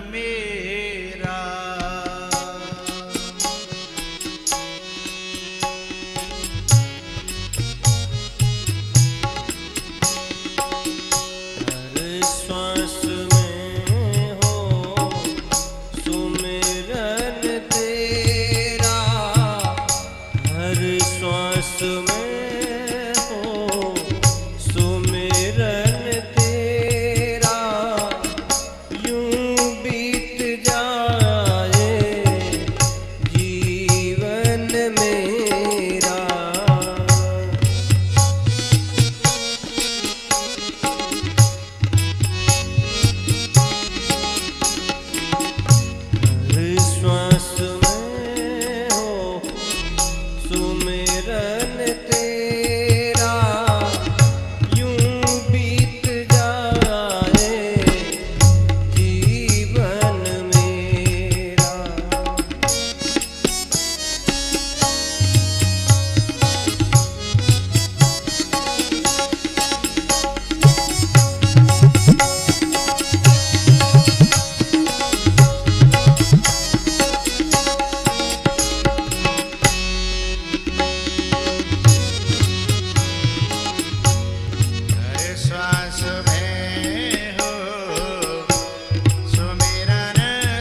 मेरा। हर श्वास में हो सुमिरन तेरा, हर श्वास में हो सुमिरन तेरा, यूं बीत जाए जीवन मेरा। हर श्वास में हो सुमिरन तेरा, यूं बीत जाए जीवन मेरा। हर श्वास में हो सुमिरन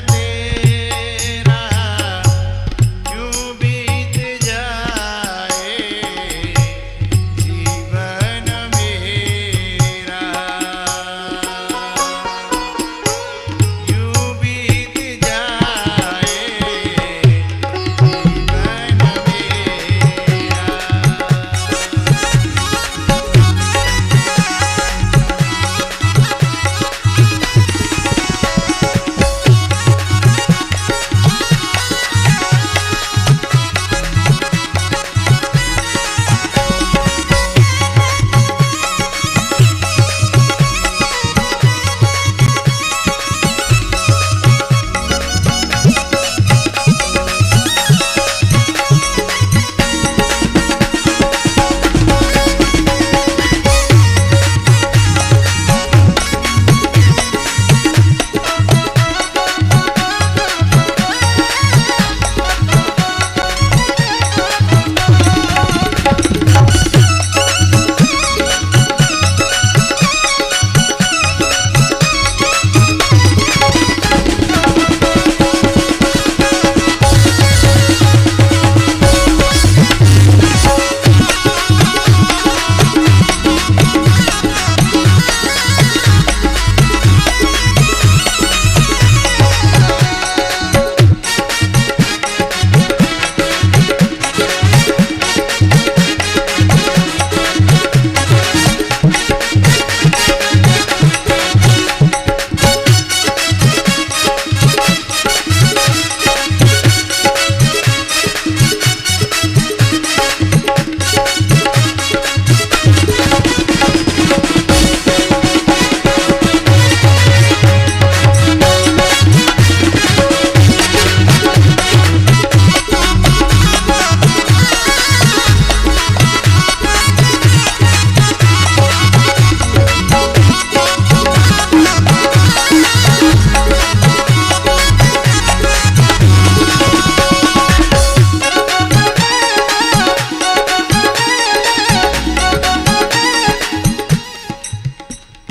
तेरा, यूं बीत जाए जीवन मेरा। यूं बीत जाए जीवन मेरा।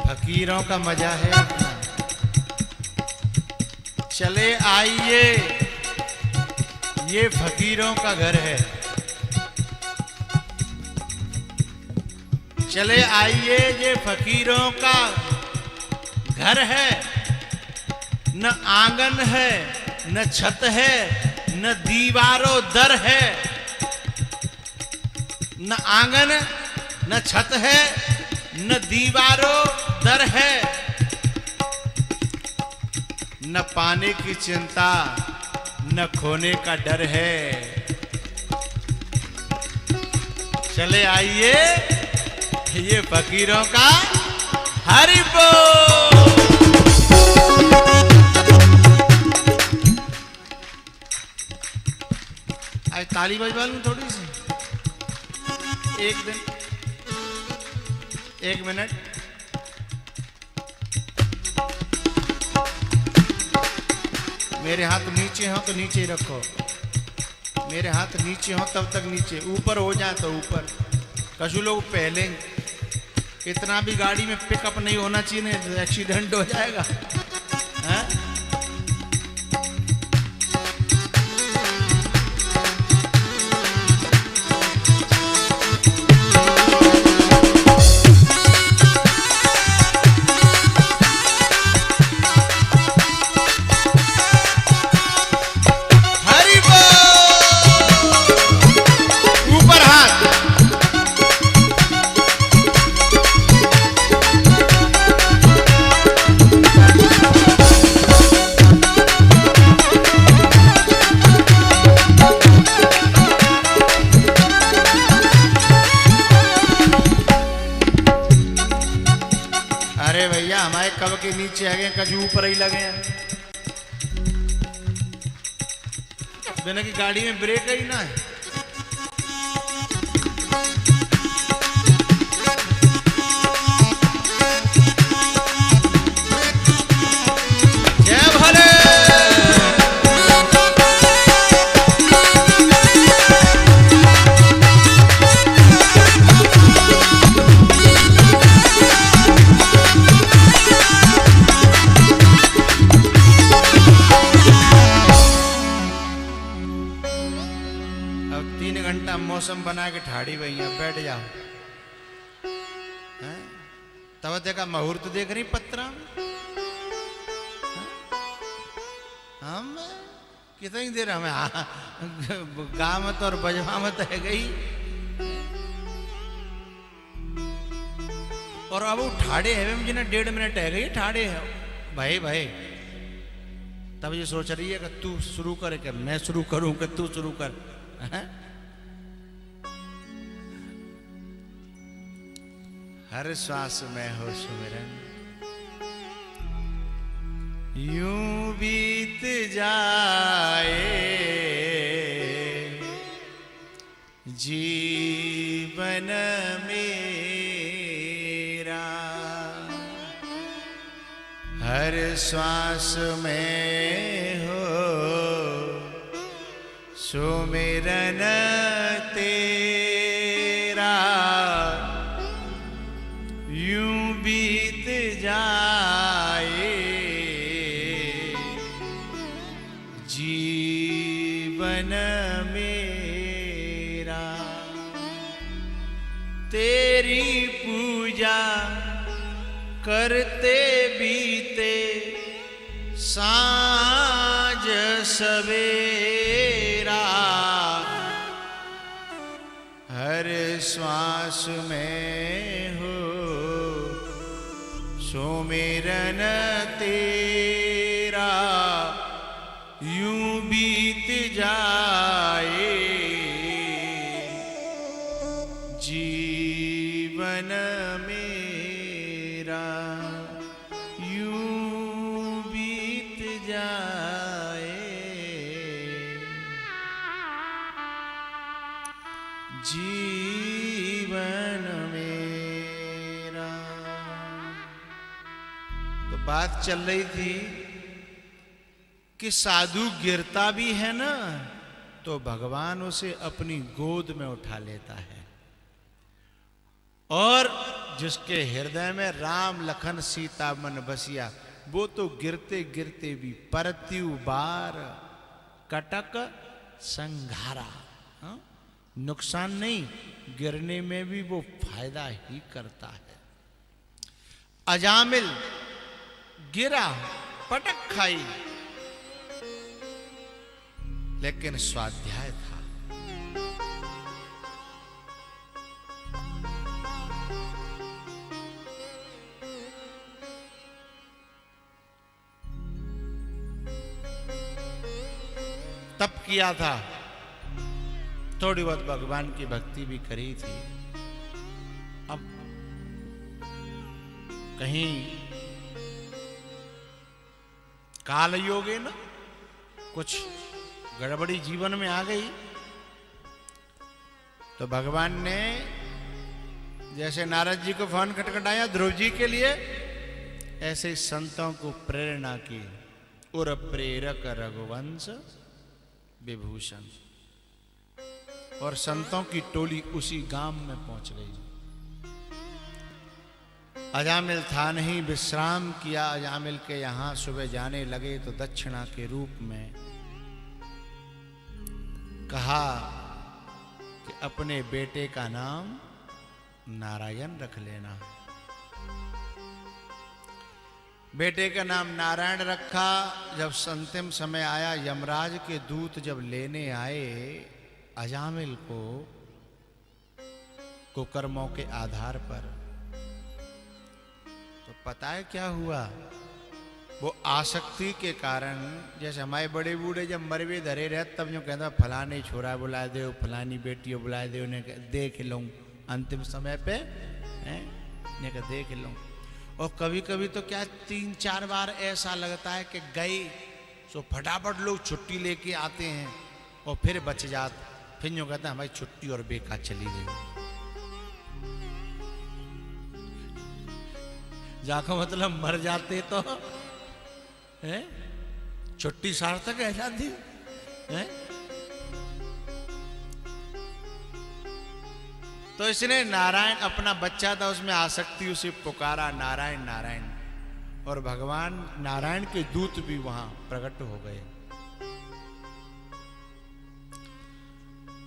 फकीरों का मजा है अपना। चले आइए, ये फकीरों का घर है। चले आइए, ये फकीरों का घर है। न आंगन है, न छत है, न दीवारों दर है। न आंगन, न छत है, न दीवारों दर है। न पाने की चिंता, न खोने का डर है। चले आइए, ये फकीरों का हरि बोल। आज ताली बजवा लूं थोड़ी सी, एक मिनट। मेरे हाथ नीचे हो तो नीचे ही रखो, मेरे हाथ नीचे हो तब तक नीचे, ऊपर हो जाए तो ऊपर। कछु लोग पहले, इतना भी गाड़ी में पिकअप नहीं होना चाहिए, नहीं तो एक्सीडेंट हो जाएगा। हैं? कब के नीचे आ गए, कभी ऊपर ही लगे हैं। बिना की गाड़ी में ब्रेक ही ना है। जय भले। मौसम बना के ठाड़ी भैया बैठ जाओ। तब देखा मुहूर्त देख रही पत्रा में। हम कितनी देर हमें गामत और बजवामत है गई, और अब वो ठाड़े है जिन्हें 1.5 मिनट है गई ठाड़े है भाई भाई। तब ये सोच रही है कि तू शुरू कर कि मैं शुरू करूं कि तू शुरू कर। हर श्वास में हो सुमिरन, यूं बीत जाए जीवन मेरा, हर श्वास में हो सुमिरन तेरा, यूं बीत जाए जीवन मेरा, तेरी पूजा करते बीते सांझ सवेरा, हर श्वास में हो सुमिरन तेरा, यूं बीत जाए जीवन मेरा, यूं बीत जाए जीवन मेरा। तो बात चल रही थी कि साधु गिरता भी है ना तो भगवान उसे अपनी गोद में उठा लेता है, और जिसके हृदय में राम लखन सीता मन बसिया वो तो गिरते गिरते भी परत्यु बार कटक संघारा। नुकसान नहीं, गिरने में भी वो फायदा ही करता है। अजामिल गिरा, पटक खाई, लेकिन स्वाध्याय था। तप किया था, थोड़ी बहुत भगवान की भक्ति भी करी थी। अब कहीं काल योगे ना कुछ गड़बड़ी जीवन में आ गई, तो भगवान ने जैसे नारद जी को फोन खटखटाया ध्रुव जी के लिए, ऐसे संतों को प्रेरणा की उर प्रेरक रघुवंश विभूषण। और संतों की टोली उसी गांव में पहुंच गई। अजामिल था नहीं, विश्राम किया। अजामिल के यहां सुबह जाने लगे तो दक्षिणा के रूप में कहा कि अपने बेटे का नाम नारायण रख लेना। बेटे का नाम नारायण रखा। जब अंतिम समय आया, यमराज के दूत जब लेने आए अजामिल को कुकर्मों के आधार पर, तो पता है क्या हुआ? वो आसक्ति के कारण, जैसे हमारे बड़े बूढ़े जब मरवे धरे रहे तब जो कहता फलाने छोरा बुला दे, फलानी बेटी बुला दे, उन्हें देख लूँ अंतिम समय पे हैं, देख लूँ। और कभी कभी तो क्या 3-4 बार ऐसा लगता है कि गए सो फटाफट लोग छुट्टी लेके आते हैं और फिर बच जात, फिर जो कहता है हमारी छुट्टी और बेकार चली गई। जाको मतलब मर जाते तो है छुट्टी सार्थक है जाती है। तो इसने नारायण अपना बच्चा था, उसमें आसक्ति, उसे पुकारा नारायण नारायण। और भगवान नारायण के दूत भी वहां प्रकट हो गए।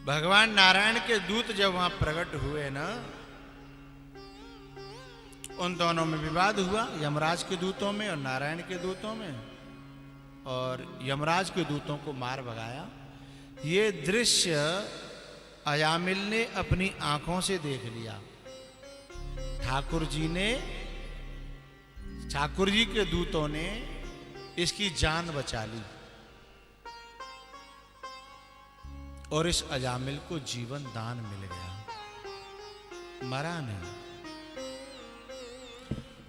भगवान नारायण के दूत जब वहां प्रकट हुए ना, उन दोनों में विवाद हुआ, यमराज के दूतों में और नारायण के दूतों में। और यमराज के दूतों को मार भगाया। ये दृश्य अजामिल ने अपनी आंखों से देख लिया। ठाकुर जी के दूतों ने इसकी जान बचा ली और इस अजामिल को जीवन दान मिल गया, मरा नहीं।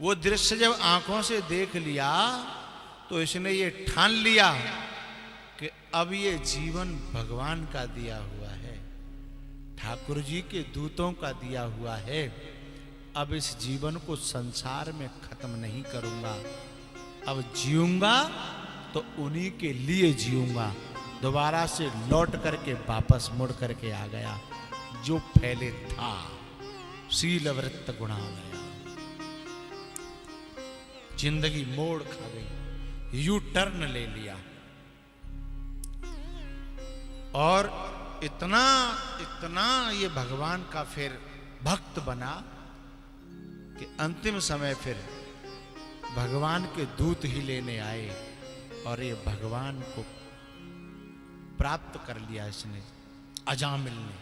वो दृश्य जब आंखों से देख लिया तो इसने ये ठान लिया कि अब ये जीवन भगवान का दिया हुआ है, ठाकुर जी के दूतों का दिया हुआ है। अब इस जीवन को संसार में खत्म नहीं करूंगा, अब जीऊंगा तो उन्हीं के लिए जीऊंगा। दोबारा से लौट करके वापस मुड़ करके आ गया, जो पहले था, शीलवृत्त गुणा गया। जिंदगी मोड़ खा गई, यू टर्न ले लिया। और इतना ये भगवान का फिर भक्त बना कि अंतिम समय फिर भगवान के दूत ही लेने आए और ये भगवान को प्राप्त कर लिया। इसने, अजामिल ने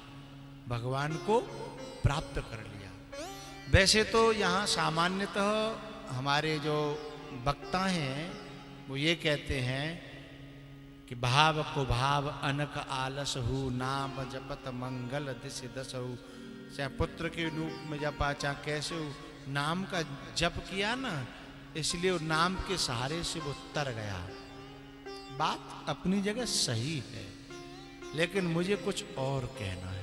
भगवान को प्राप्त कर लिया। वैसे तो यहाँ सामान्यतः हमारे जो वक्ता हैं वो ये कहते हैं कि भाव को भाव अनक आलस हु, नाम जपत मंगल दिश दस हु। चाहे पुत्र के रूप में जपा, चाहे कैसे हो, नाम का जप किया ना, इसलिए वो नाम के सहारे से वो तर गया। बात अपनी जगह सही है, लेकिन मुझे कुछ और कहना है।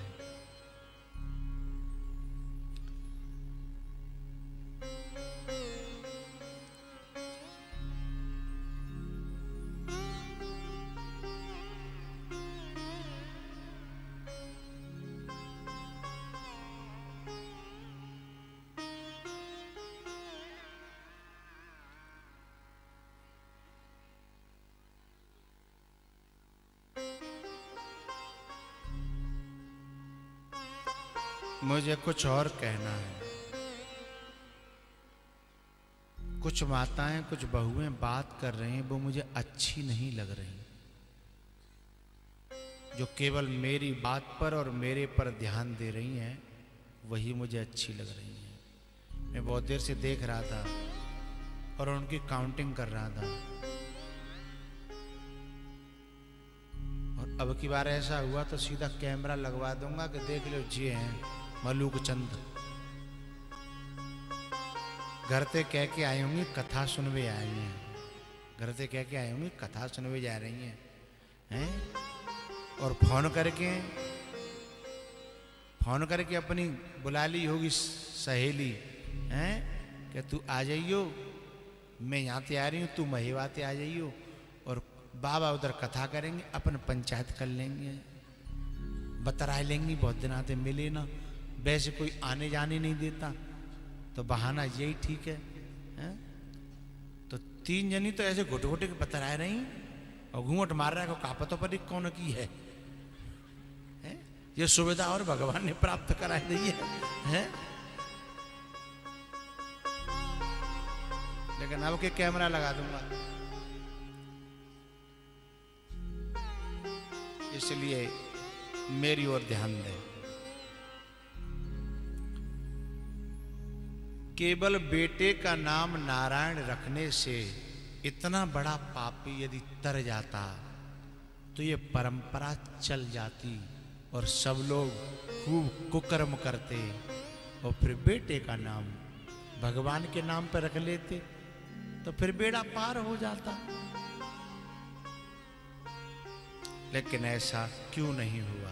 मुझे कुछ और कहना है। कुछ माताएं, कुछ बहुएं बात कर रही हैं, वो मुझे अच्छी नहीं लग रही। जो केवल मेरी बात पर और मेरे पर ध्यान दे रही हैं, वही मुझे अच्छी लग रही हैं। मैं बहुत देर से देख रहा था और उनकी काउंटिंग कर रहा था। और अब की बार ऐसा हुआ तो सीधा कैमरा लगवा दूंगा कि देख लो जी हैं मलूक चंद। घर से कह के आई होंगी कथा सुनवे आई हैं, घर से कह के आई होंगी कथा सुनवे जा रही हैं, और फोन करके अपनी बुला ली होगी सहेली हैं कि तू आ जाइयो, मैं यहाँ से आ रही हूँ, तू महिवा से आ जाइयो, बाबा उधर कथा करेंगे, अपन पंचायत कर लेंगे, बतरा लेंगे, बहुत दिन आते मिले ना, वैसे कोई आने जाने नहीं देता, तो बहाना यही ठीक है? तो 3 जनी तो ऐसे घुट घुट के बतरा रही और घूंघट मार रहा है, को कापतों पर कौन की है? ये सुविधा और भगवान ने प्राप्त करा दी है? लेकिन अब के कैमरा लगा दूंगा, इसलिए मेरी ओर ध्यान दें। केवल बेटे का नाम नारायण रखने से इतना बड़ा पापी यदि तर जाता तो ये परंपरा चल जाती और सब लोग खूब कुकर्म करते और फिर बेटे का नाम भगवान के नाम पर रख लेते, तो फिर बेड़ा पार हो जाता। लेकिन ऐसा क्यों नहीं हुआ?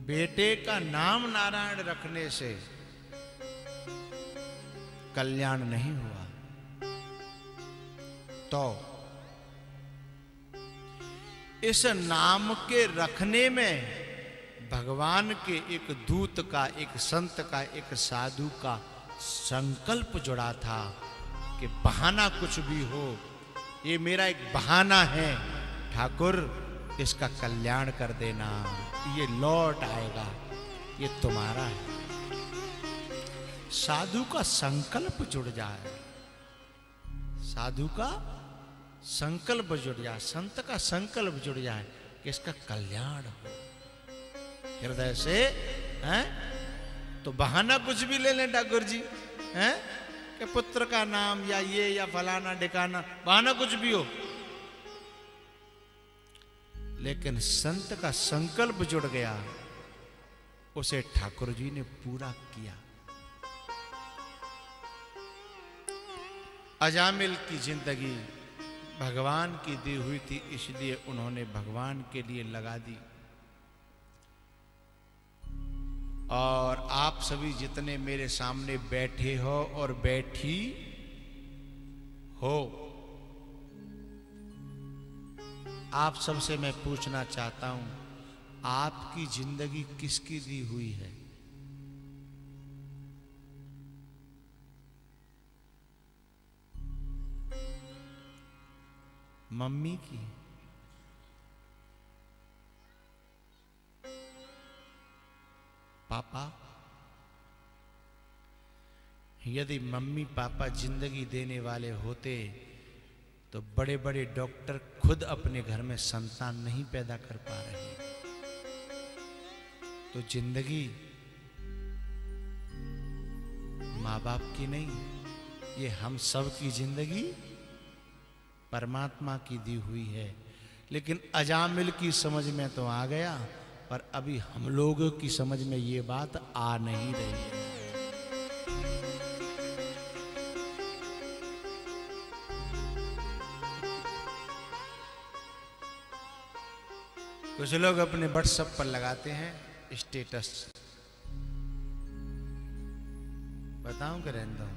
बेटे का नाम नारायण रखने से कल्याण नहीं हुआ, तो इस नाम के रखने में भगवान के एक दूत का, एक संत का, एक साधु का संकल्प जुड़ा था कि बहाना कुछ भी हो, ये मेरा एक बहाना है, ठाकुर इसका कल्याण कर देना, ये लौट आएगा, ये तुम्हारा है। साधु का संकल्प जुड़ जाए, साधु का संकल्प जुड़ जाए, संत का संकल्प जुड़ जाए कि इसका कल्याण हो हृदय से, हैं? तो बहाना कुछ भी ले लें ठाकुर जी, हैं? कि पुत्र का नाम या ये या फलाना ढिकाना, बहाना कुछ भी हो, लेकिन संत का संकल्प जुड़ गया, उसे ठाकुर जी ने पूरा किया। अजामिल की जिंदगी भगवान की दी हुई थी, इसलिए उन्होंने भगवान के लिए लगा दी। और आप सभी जितने मेरे सामने बैठे हो और बैठी हो, आप सबसे मैं पूछना चाहता हूं, आपकी जिंदगी किसकी दी हुई है? मम्मी की? पापा? यदि मम्मी पापा जिंदगी देने वाले होते तो बड़े बड़े डॉक्टर खुद अपने घर में संतान नहीं पैदा कर पा रहे। तो जिंदगी माँ बाप की नहीं, ये हम सब की जिंदगी परमात्मा की दी हुई है। लेकिन अजामिल की समझ में तो आ गया, पर अभी हम लोगों की समझ में ये बात आ नहीं रही है। कुछ लोग अपने व्हाट्सएप पर लगाते हैं स्टेटस, बताऊं कि रहने दो?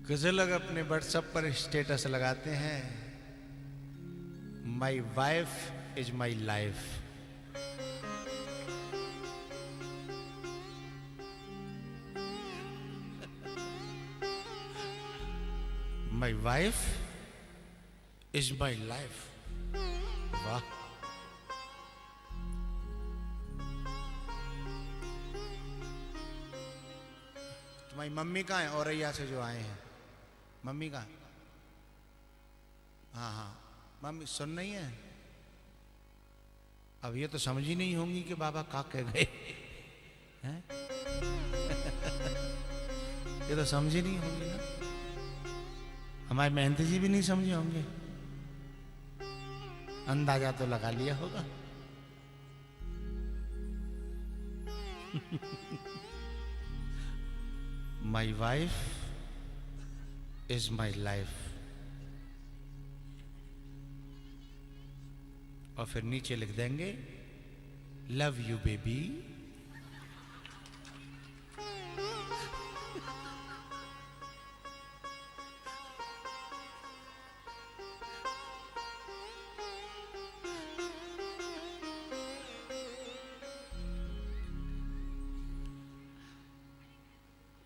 कुछ लोग अपने व्हाट्सएप पर स्टेटस लगाते हैं, my wife is my life. My wife is my life. वाह! तुम्हारी मम्मी कहाँ है? औरैया से जो आए हैं, मम्मी कहाँ? हाँ हाँ, मम्मी सुन रही है? अब ये तो समझ ही नहीं होंगी कि बाबा का कह गए हैं। ये तो समझ ही नहीं होंगी ना। हमारे मेहनती जी भी नहीं समझे होंगे, अंदाजा तो लगा लिया होगा। My wife is my life. और फिर नीचे लिख देंगे, लव यू बेबी।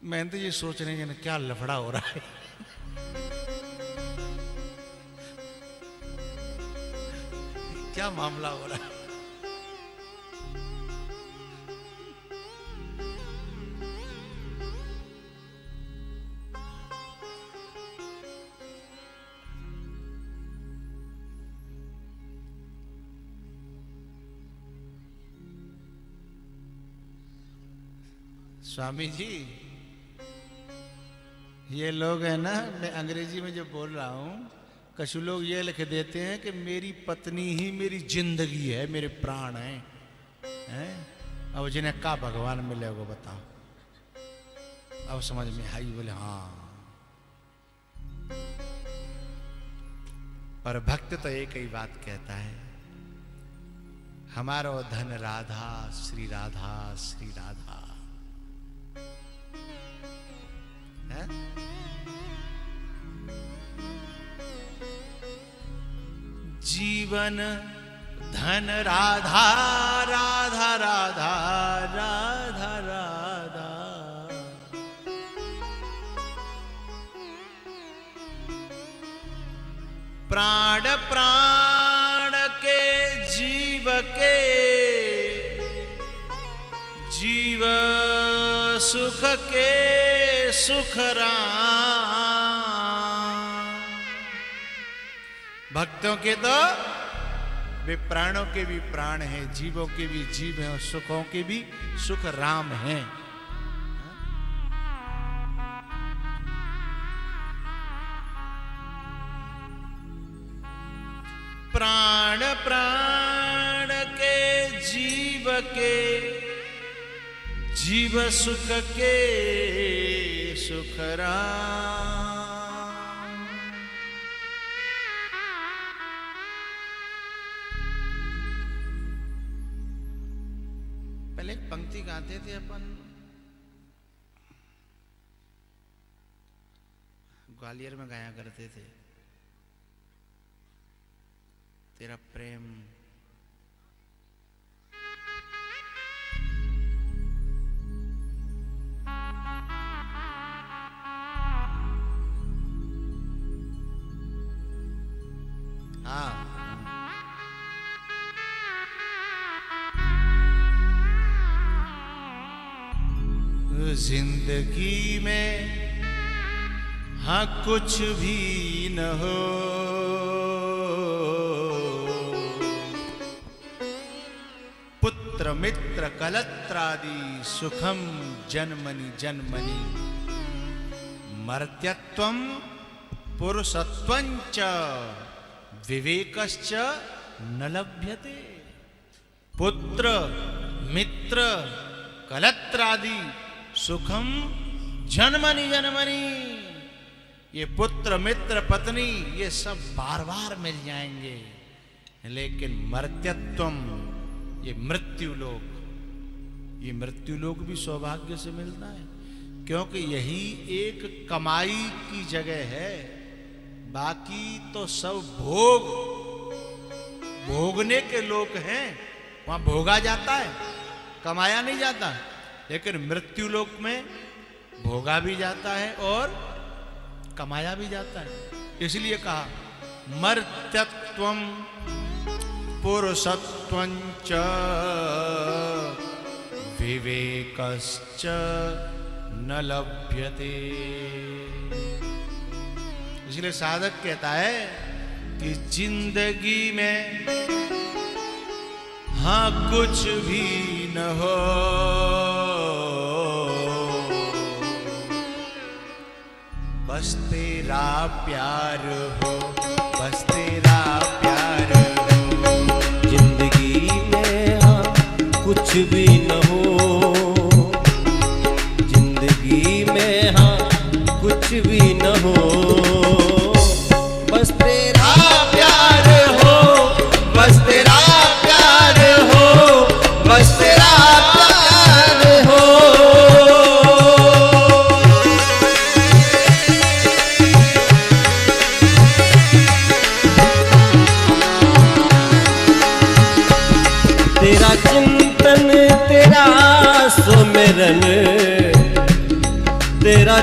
मैं तो ये सोच रहे हैं क्या लफड़ा हो रहा है। क्या मामला हो रहा है। स्वामी जी, ये लोग है ना, मैं अंग्रेजी में जो बोल रहा हूं, कुछ लोग ये लिख देते हैं कि मेरी पत्नी ही मेरी जिंदगी है, मेरे प्राण हैं? अब जिन्हें का भगवान मिलेगा बताओ। अब समझ में आई, बोले हाँ। पर भक्त तो एक ही बात कहता है, हमारो धन राधा, श्री राधा, श्री राधा है? जीवन धन राधा, राधा राधा, राधा राधा। प्राण प्राण के जीव के, जीव सुख के सुख राम। भक्तों के तो वे प्राणों के भी प्राण हैं, जीवों के भी जीव हैं, और सुखों के भी सुख राम हैं। प्राण प्राण के जीव के, जीव सुख के सुख राम। पहले एक पंक्ति गाते थे अपन, ग्वालियर में गाया करते थे, तेरा प्रेम जिंदगी में हाँ कुछ भी न हो, पुत्र मित्र कलत्रादि सुखम जन्मनि जन्मनि, मर्त्यत्वं पुरुषत्वंच विवेकश्च न लभ्यते। पुत्र मित्र कलत्रादि सुखम जन्मनि जन्मनि, ये पुत्र मित्र पत्नी ये सब बार बार मिल जाएंगे, लेकिन मर्त्यत्वम ये मृत्यु लोक, ये मृत्यु लोक भी सौभाग्य से मिलता है, क्योंकि यही एक कमाई की जगह है। बाकी तो सब भोग भोगने के लोक हैं, वहां भोगा जाता है, कमाया नहीं जाता। लेकिन मृत्यु लोक में भोगा भी जाता है और कमाया भी जाता है। इसलिए कहा मर्त्यत्वम पुरुषत्वंच विवेकश्च न लभ्यते। इसलिए साधक कहता है कि जिंदगी में हाँ कुछ भी न हो, बस तेरा प्यार हो, बस तेरा प्यार हो। जिंदगी में हाँ कुछ भी न हो, जिंदगी में हाँ कुछ भी न हो, बस तेरा प्यार हो, बस तेरा प्यार हो, बस तेरा प्यार हो। तेरा चिंतन तेरा सुमिरन,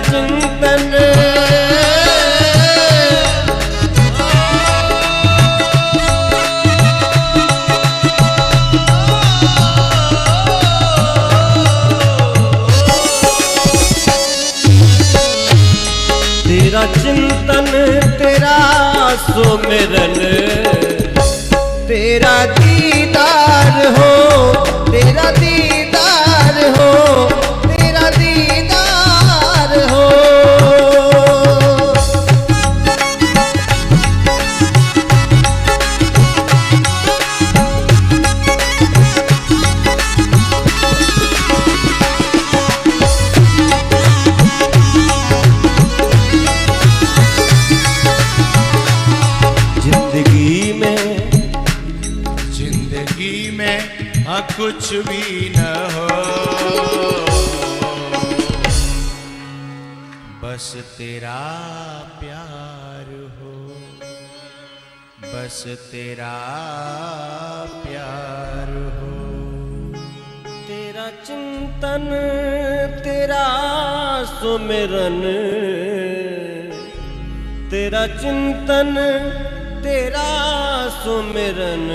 चिंतन तेरा चिंतन तेरा सुमिरन तेरा दीदार हो तेरा दीदार हो तेरा दीदार हो जिंदगी में कुछ भी न हो बस तेरा प्यार हो बस तेरा प्यार हो तेरा चिंतन तेरा सुमिरन तेरा चिंतन तेरा सुमिरन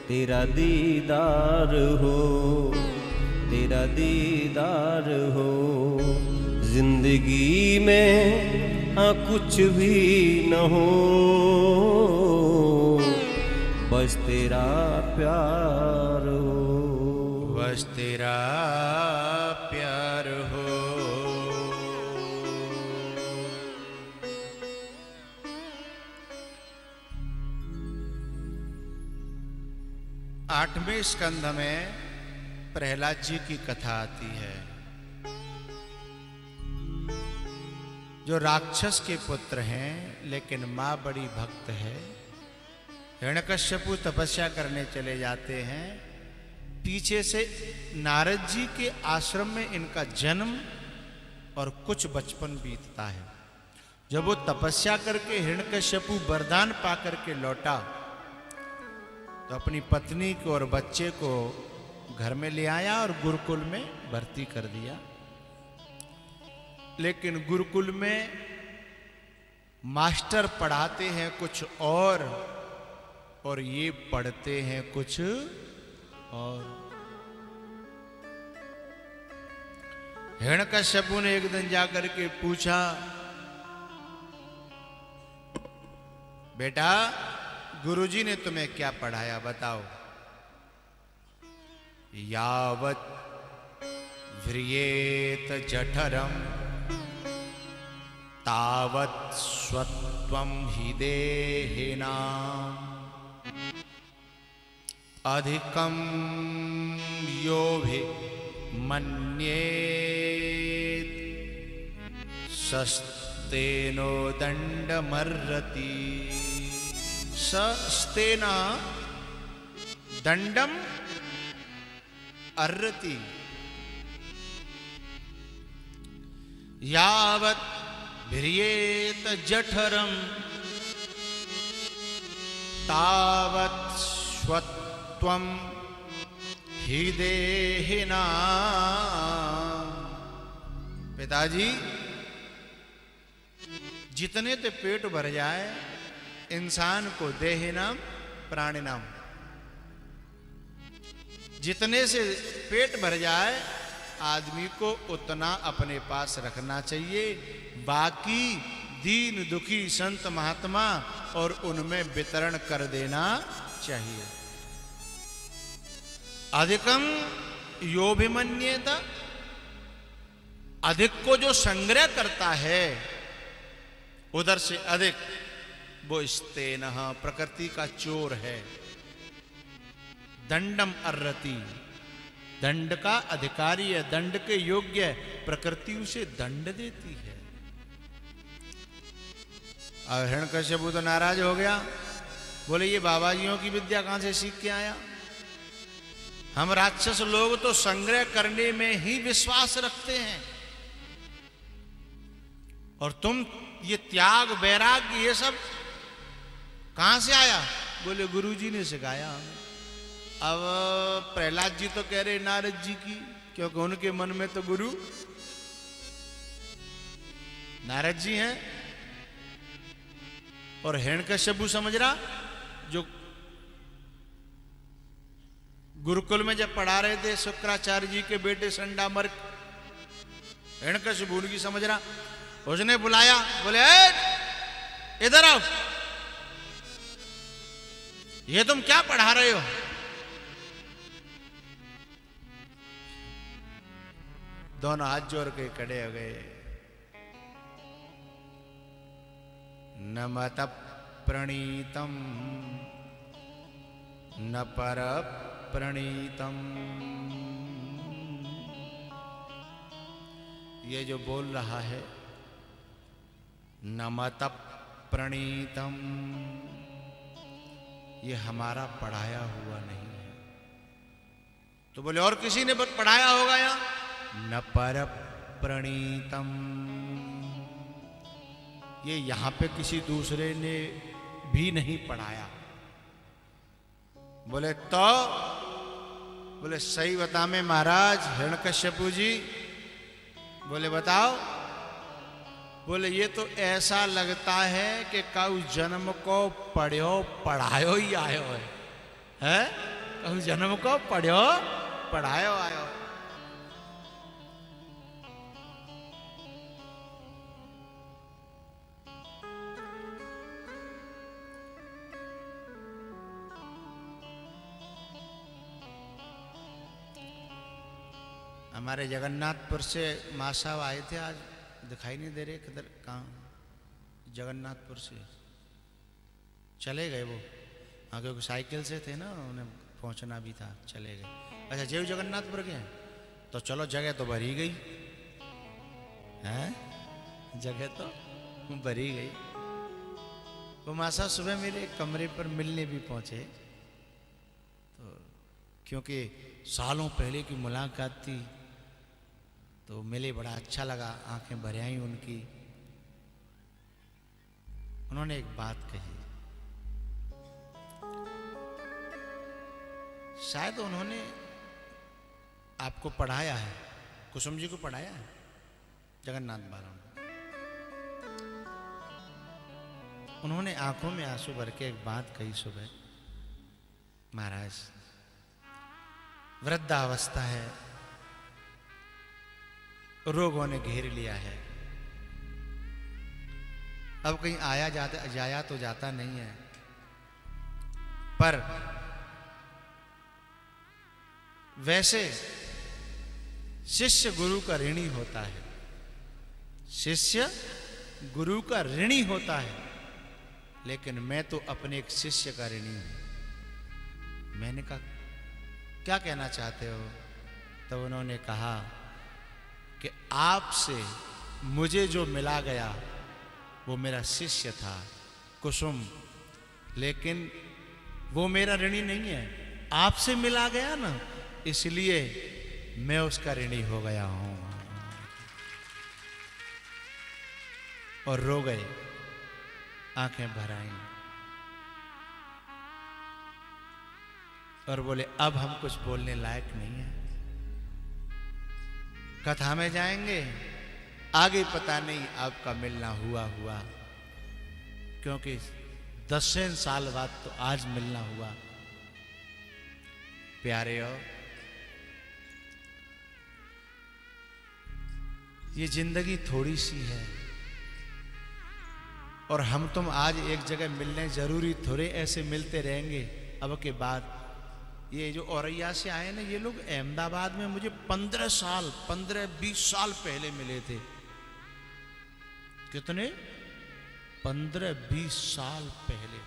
तेरा दीदार हो तेरा दीदार हो जिंदगी में हाँ कुछ भी न हो बस तेरा प्यार हो बस तेरा प्यार हो आठवें स्कंध में प्रहलाद जी की कथा आती है जो राक्षस के पुत्र हैं लेकिन मां बड़ी भक्त है। हिरण्यकश्यपु तपस्या करने चले जाते हैं, पीछे से नारद जी के आश्रम में इनका जन्म और कुछ बचपन बीतता है। जब वो तपस्या करके हिरण्यकश्यपु वरदान पा करके लौटा तो अपनी पत्नी को और बच्चे को घर में ले आया और गुरुकुल में भर्ती कर दिया। लेकिन गुरुकुल में मास्टर पढ़ाते हैं कुछ और ये पढ़ते हैं कुछ और। हिरण्यकश्यपु ने एक दिन जाकर के पूछा, बेटा गुरुजी ने तुम्हें क्या पढ़ाया बताओ। यावत व्रियेत जठरम तावत स्वत्वं हि देहिनाम् अधिकं योभि मन्येत सस्तेनो दंडमर्रति सस्तेना दंडम अर्रति यावत भिर्येत जठरम तावत स्वत्वं हि देहिनाम्। पिताजी जितने ते पेट भर जाए इंसान को देहिनाम प्राणिनाम, जितने से पेट भर जाए आदमी को उतना अपने पास रखना चाहिए, बाकी दीन दुखी संत महात्मा और उनमें वितरण कर देना चाहिए। अधिकम योभिमन्येत, अधिक को जो संग्रह करता है उधर से अधिक वो स्तेनः प्रकृति का चोर है। दंडम अर्रति, दंड का अधिकारी है, दंड के योग्य प्रकृति उसे दंड देती है। और हिरण्यकश्यपु तो नाराज हो गया, बोले ये बाबाजियों की विद्या कहां से सीख के आया। हम राक्षस लोग तो संग्रह करने में ही विश्वास रखते हैं और तुम ये त्याग वैराग्य ये सब कहां से आया। बोले गुरुजी ने सिखाया हमें। अब प्रहलाद जी तो कह रहे नारद जी की क्योंकि उनके मन में तो गुरु नारद जी हैं। और हिरण्यकश्यपु समझ रहा, जो गुरुकुल में जब पढ़ा रहे थे शुक्राचार्य जी के बेटे संडामर्क, हिरण्यकश्यपु उनकी समझ रहा। उसने बुलाया, बोले इधर आओ, ये तुम क्या पढ़ा रहे हो? दोनों हाथ जोड़ के खड़े हो गए। न मत प्रणीतम न पर प्रणीतम। ये जो बोल रहा है न मत प्रणीतम, ये हमारा पढ़ाया हुआ नहीं है। तो बोले और किसी ने पढ़ाया होगा यहाँ? न पर प्रणीतम, ये यहां पे किसी दूसरे ने भी नहीं पढ़ाया। बोले तो बोले सही बता में महाराज हिरण्यकश्यपु जी। बोले बताओ। बोले ये तो ऐसा लगता है कि कऊ जन्म को पढ़ो पढ़ायो ही आयो है? कऊ जन्म को पढ़ो पढ़ायो आयो। हमारे जगन्नाथपुर से माँ साहब आए थे, आज दिखाई नहीं दे रहे किधर कहाँ। जगन्नाथपुर से चले गए वो, हाँ क्योंकि साइकिल से थे ना, उन्हें पहुँचना भी था, चले गए। अच्छा जेव जगन्नाथपुर गए तो चलो, जगह तो भरी गई है, जगह तो भरी गई। वो माँ साहब सुबह मेरे कमरे पर मिलने भी पहुँचे, तो क्योंकि सालों पहले की मुलाकात थी तो मिले, बड़ा अच्छा लगा, आंखें भर आई उनकी। उन्होंने एक बात कही, शायद उन्होंने आपको पढ़ाया है, कुसुम जी को पढ़ाया है, जगन्नाथ बाबा। उन्होंने आंखों में आंसू भर के एक बात कही सुबह, महाराज वृद्धावस्था है, रोगों ने घेर लिया है, अब कहीं आया जाया तो जाता नहीं है, पर वैसे शिष्य गुरु का ऋणी होता है, शिष्य गुरु का ऋणी होता है, लेकिन मैं तो अपने एक शिष्य का ऋणी हूं। मैंने कहा क्या कहना चाहते हो? तो उन्होंने कहा कि आपसे मुझे जो मिला गया वो मेरा शिष्य था कुसुम, लेकिन वो मेरा ऋणी नहीं है, आपसे मिला गया ना, इसलिए मैं उसका ऋणी हो गया हूं। और रो गए, आंखें भर आईं और बोले अब हम कुछ बोलने लायक नहीं है, कथा में जाएंगे, आगे पता नहीं आपका मिलना हुआ क्योंकि 10 साल बाद तो आज मिलना हुआ। प्यारे हो, ये जिंदगी थोड़ी सी है और हम तुम आज एक जगह मिलने जरूरी थोड़े ऐसे मिलते रहेंगे। अब के बाद ये जो औरैया से आए ना, ये लोग अहमदाबाद में मुझे 15-20 साल पहले मिले थे। कितने? 15-20 साल पहले।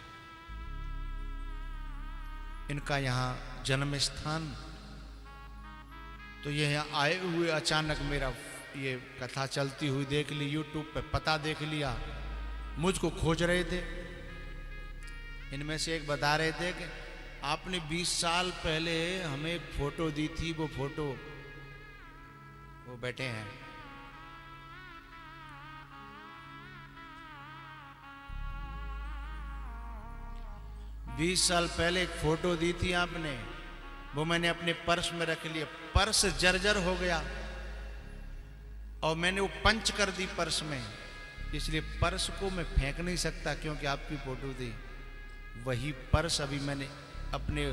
इनका यहाँ जन्म स्थान, तो ये यहाँ आए हुए अचानक मेरा ये कथा चलती हुई देख ली, यूट्यूब पे पता देख लिया, मुझको खोज रहे थे। इनमें से एक बता रहे थे कि आपने 20 साल पहले हमें एक फोटो दी थी, वो फोटो, वो बैठे हैं। बीस साल पहले एक फोटो दी थी आपने, वो मैंने अपने पर्स में रख लिया। पर्स जर्जर हो गया और मैंने वो पंच कर दी पर्स में, इसलिए पर्स को मैं फेंक नहीं सकता क्योंकि आपकी फोटो थी। वही पर्स अभी मैंने अपने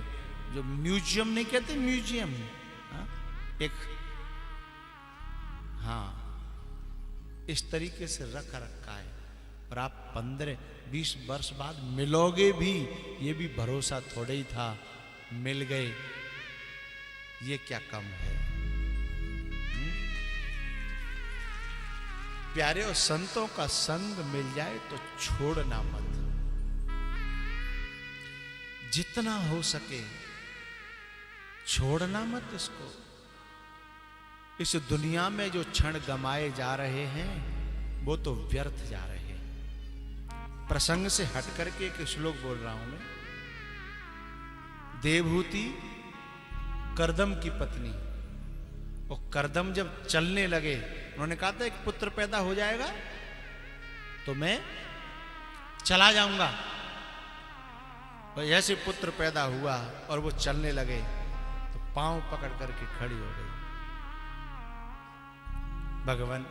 जो म्यूजियम नहीं कहते, म्यूजियम, एक, हाँ, इस तरीके से रख रखा है। और आप 15-20 वर्ष बाद मिलोगे भी, ये भी भरोसा थोड़े ही था, मिल गए, ये क्या कम है। प्यारे और संतों का संग मिल जाए तो छोड़ना मत, जितना हो सके छोड़ना मत इसको। इस दुनिया में जो क्षण गमाए जा रहे हैं वो तो व्यर्थ जा रहे हैं। प्रसंग से हट करके एक श्लोक बोल रहा हूं मैं। देवहूति करदम की पत्नी, और करदम जब चलने लगे, उन्होंने कहा था एक पुत्र पैदा हो जाएगा तो मैं चला जाऊंगा। और ऐसे पुत्र पैदा हुआ और वो चलने लगे तो पांव पकड़ करके खड़ी हो गई। भगवान,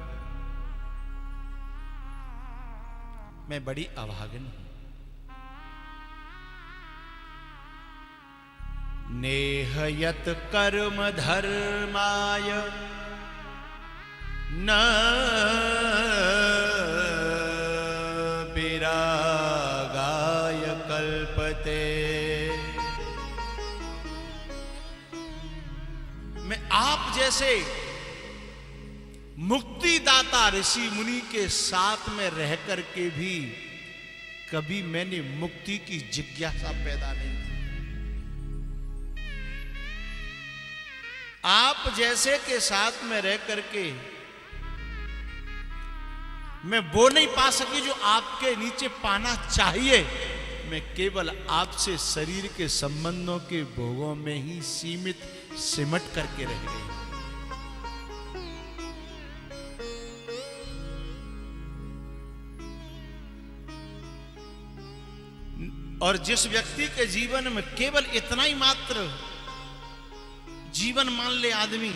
मैं बड़ी अभागन हूं। नेहयत कर्म धर्माय न विरागाय कल्पते। मैं आप जैसे मुक्तिदाता ऋषि मुनि के साथ में रह करके भी कभी मैंने मुक्ति की जिज्ञासा पैदा नहीं की। आप जैसे के साथ में रह करके मैं वो नहीं पा सकी जो आपके नीचे पाना चाहिए। मैं केवल आपसे शरीर के संबंधों के भोगों में ही सीमित सिमट करके रह गई। और जिस व्यक्ति के जीवन में केवल इतना ही मात्र जीवन मान ले आदमी,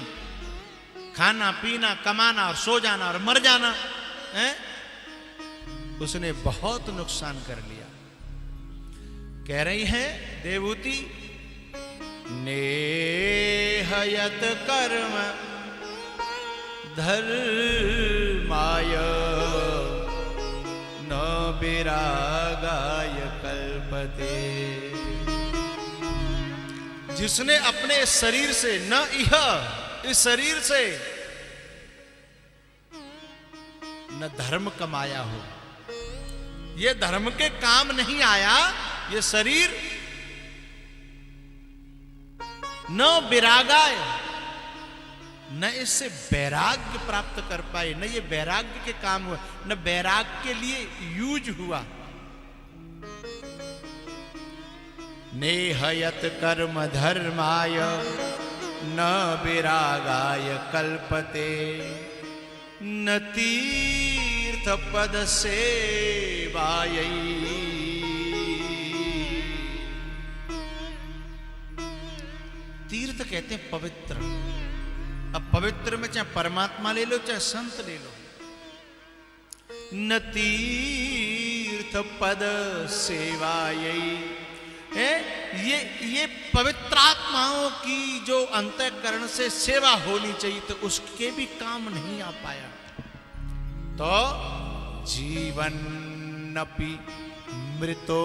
खाना पीना कमाना और सो जाना और मर जाना है, उसने बहुत नुकसान कर लिया। कह रही है देवहूति, नेहयत कर्म धर्माय न विरागाय कल्पते। जिसने अपने शरीर से, न इह, इस शरीर से न धर्म कमाया हो, ये धर्म के काम नहीं आया, ये शरीर न विरागाय, न इससे वैराग्य प्राप्त कर पाए, न ये वैराग्य के काम हुआ, न वैराग्य के लिए यूज हुआ। नेहयत कर्म धर्माय न विरागाय कल्पते। न तीर्थ पद सेवायै। तीर्थ कहते हैं पवित्र। अब पवित्र में चाहे परमात्मा ले लो चाहे संत ले लो। न तीर्थ पद सेवायै, ये पवित्रात्माओं की जो अंतःकरण से सेवा होनी चाहिए तो उसके भी काम नहीं आ पाया। तो जीवन्नपि मृतो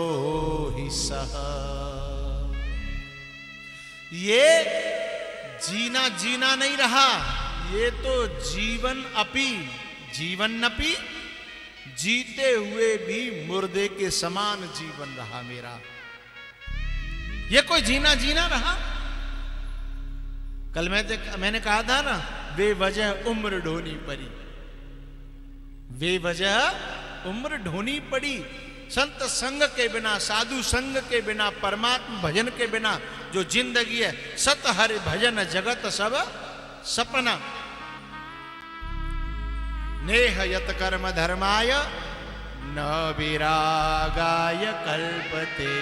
हि सह। ये जीना जीना नहीं रहा, ये तो जीवन अपि, जीवन्नपि, जीते हुए भी मुर्दे के समान जीवन रहा मेरा। ये कोई जीना जीना रहा? कल मैंने कहा था ना, बेवजह उम्र ढोनी पड़ी, बेवजह उम्र ढोनी पड़ी। संत संग के बिना, साधु संग के बिना, परमात्मा भजन के बिना जो जिंदगी है, सत हरि भजन जगत सब सपना। नेह यत कर्म धर्माय न विरागाय कल्पते।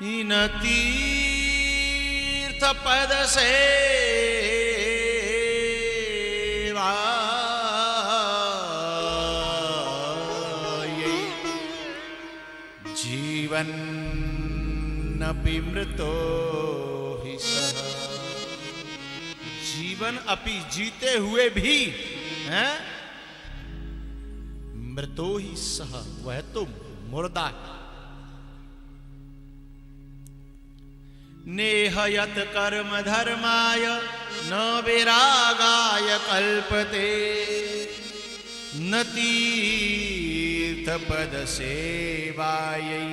इन तीर्थ पद से जीवन अपि मृतो ही सह। जीवन अपि जीते हुए भी हैं मृतो ही सह, वह तो मुर्दा है। नेह यत कर्म धर्माय न विरागाय कल्पते न तीर्थ पद सेवायै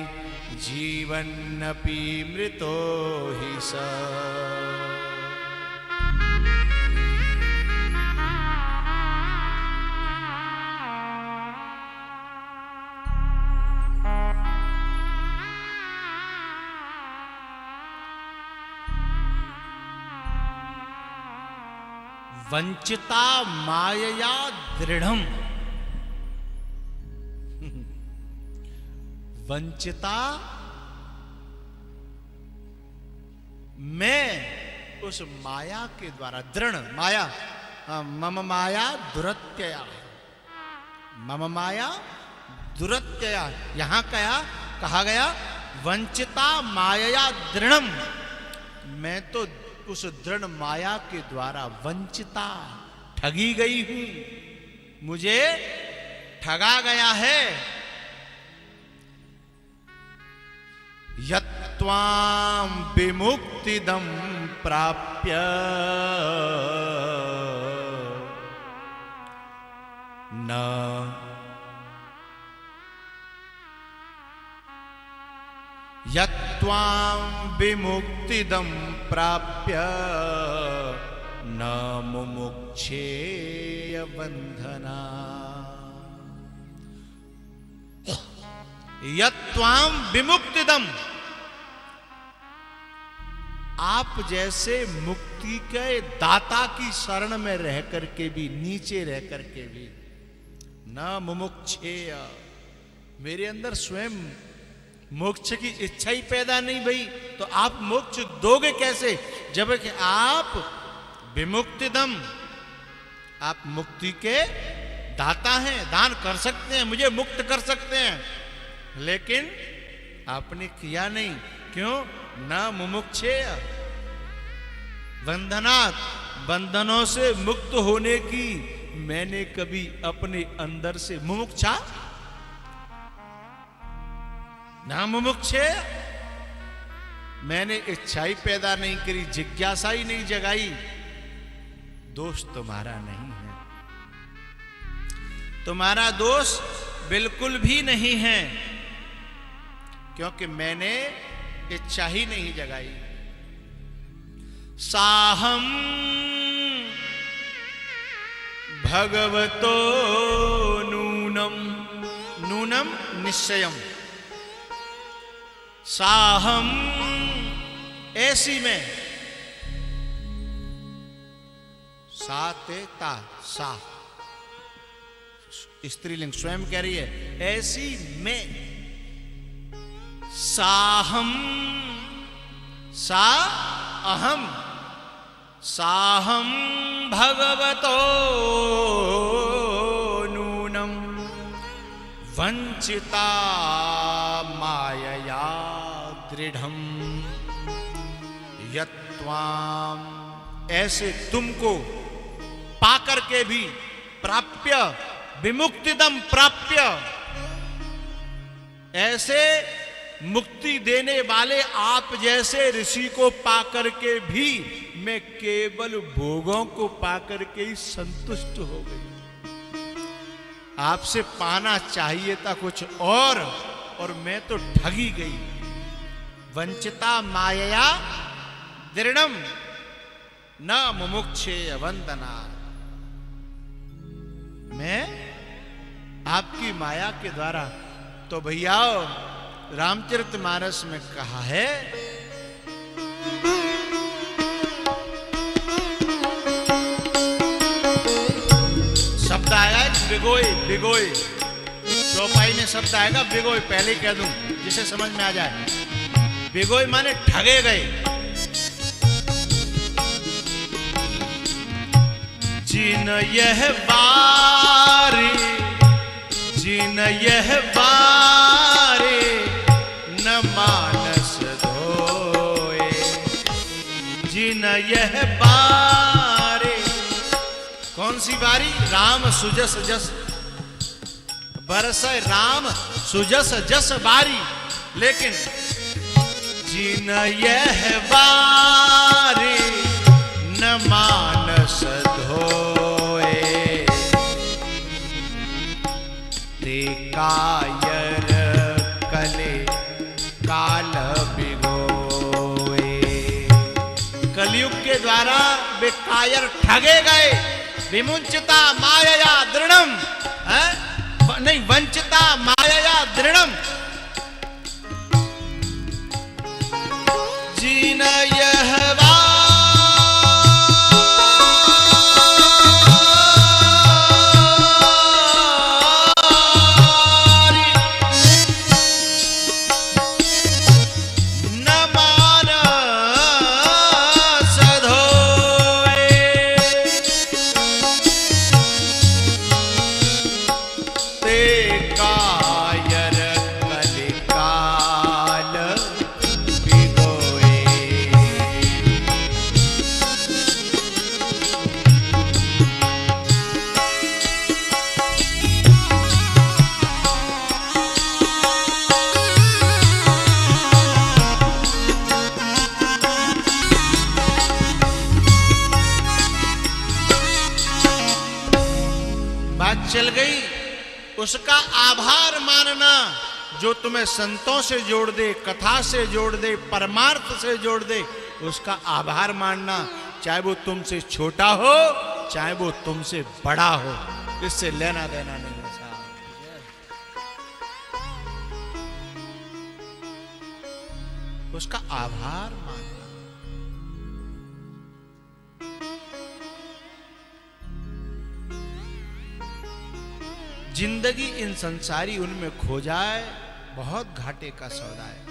जीवन्नपि मृतो हि सः। वंचिता मायया दृढ़म। वंचिता मैं उस माया के द्वारा, दृढ़ माया, मम माया दुरत्यया, मम माया दुरत्यया। यहां कहा गया वंचिता मायया दृढ़म, मैं तो उस दृढ़ माया के द्वारा वंचिता, ठगी गई हूं, मुझे ठगा गया है। यत्त्वां विमुक्तिदं प्राप्य न यत्त्वां विमुक्तिदं प्राप्य न मुमुक्षेय बंधना। यत्त्वां विमुक्तिदं, आप जैसे मुक्ति के दाता की शरण में रह करके भी, नीचे रह करके भी, न मुमुक्षेय, मेरे अंदर स्वयं मोक्ष की इच्छा ही पैदा नहीं भई, तो आप मोक्ष दोगे कैसे? जबकि आप विमुक्तिदम, आप मुक्ति के दाता हैं, दान कर सकते हैं, मुझे मुक्त कर सकते हैं, लेकिन आपने किया नहीं। क्यों? न मुमुक्षेय बंधनात्, बंधनों से मुक्त होने की मैंने कभी अपने अंदर से मुमुक्षा, न मुमुक्षेय, मैंने इच्छा ही पैदा नहीं करी, जिज्ञासा ही नहीं जगाई। दोष तुम्हारा नहीं है, तुम्हारा दोष बिल्कुल भी नहीं है, क्योंकि मैंने इच्छा ही नहीं जगाई। साहम भगवतो नूनम, नूनम निश्चयम, साहम ऐसी में, सातेता, सा स्त्रीलिंग स्वयं कह रही है, ऐसी में, साहम, सा अहम, साहम भगवतो नूनम वंचिता मायया दृढ़म। यत्त्वां, ऐसे तुमको पाकर के भी, प्राप्य विमुक्तिदम प्राप्य, ऐसे मुक्ति देने वाले आप जैसे ऋषि को पाकर के भी मैं केवल भोगों को पाकर के ही संतुष्ट हो गई। आपसे पाना चाहिए था कुछ और मैं तो ठगी गई। वंचिता मायया दृढ़म न मुमुक्षेय वंदना। मैं आपकी माया के द्वारा, तो भैया रामचरितमानस में कहा है, शब्द आएगा भिगोए, भिगोए, चौपाई में शब्द आएगा भिगोए, पहले ही कह दूं जिसे समझ में आ जाए। भिगोए माने ठगे गए। जिन यह बारी, जिन यह बारी न मानस धोए, जिन यह बारी। कौन सी बारी? राम सुजस जस बरसै, राम सुजस जस बारी। लेकिन जिन यह बारी न मानस धोए, ते कायर कले काल बिगोए। कलयुग के द्वारा वे कायर ठगे गए। विमुंचता मायया दृढ़म, नहीं वंचिता मायया दृढ़म। जीन यह चल गई, उसका आभार मानना। जो तुम्हें संतों से जोड़ दे, कथा से जोड़ दे, परमार्थ से जोड़ दे, उसका आभार मानना। चाहे वो तुमसे छोटा हो, चाहे वो तुमसे बड़ा हो, इससे लेना देना नहीं है साहब। उसका आभार मानना। जिंदगी इन संसारी उनमें खो जाए, बहुत घाटे का सौदा है।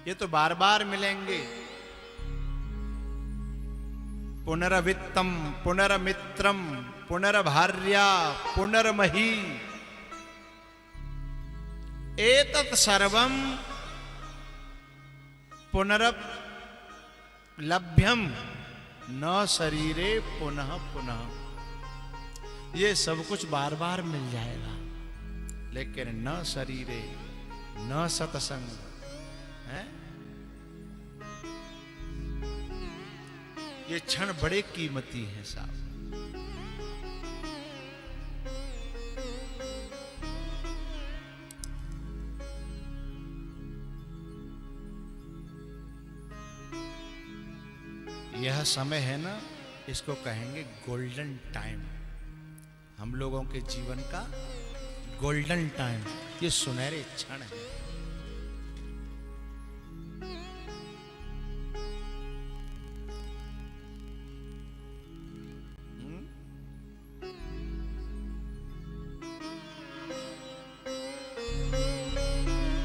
ये तो बार बार मिलेंगे। पुनर्वित्तम पुनर्मित्रम पुनर्भार्या पुनर्मही, एतत् सर्वम पुनर्लभ्यम न शरीरे पुनः पुनः। ये सब कुछ बार बार मिल जाएगा, लेकिन न शरीरे न सत्संग है। ये क्षण बड़े कीमती हैं साहब। यह समय है ना, इसको कहेंगे गोल्डन टाइम। हम लोगों के जीवन का गोल्डन टाइम, ये सुनहरे क्षण है।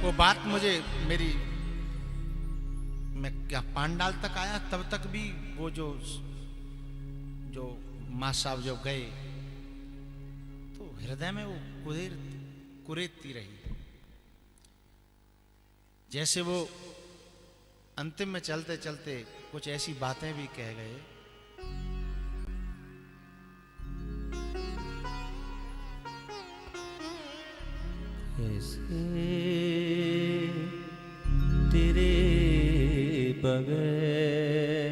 वो बात मुझे मेरी, मैं क्या पांडाल तक आया, तब तक भी वो जो माँ साहब जो गए, तो हृदय में वो कुरेदती रही। जैसे वो अंतिम में चलते चलते कुछ ऐसी बातें भी कह गए। ऐसे तेरे बगैर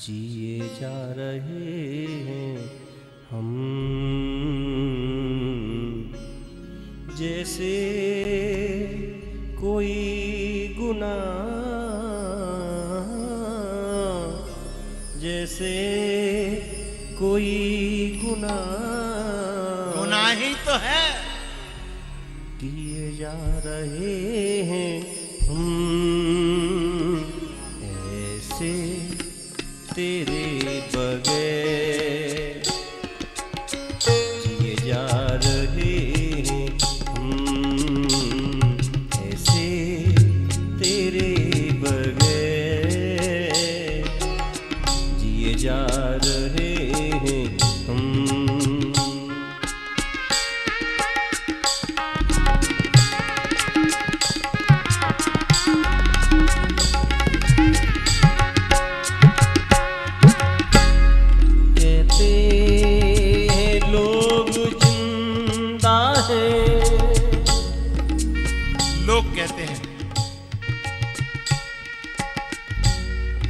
जिए जा रहे हैं हम, जैसे कोई गुनाह, जैसे कोई गुनाह ही तो है, किए जा रहे हैं हम, ऐसे तेरे बगैर जिए जा रहे हैं हम,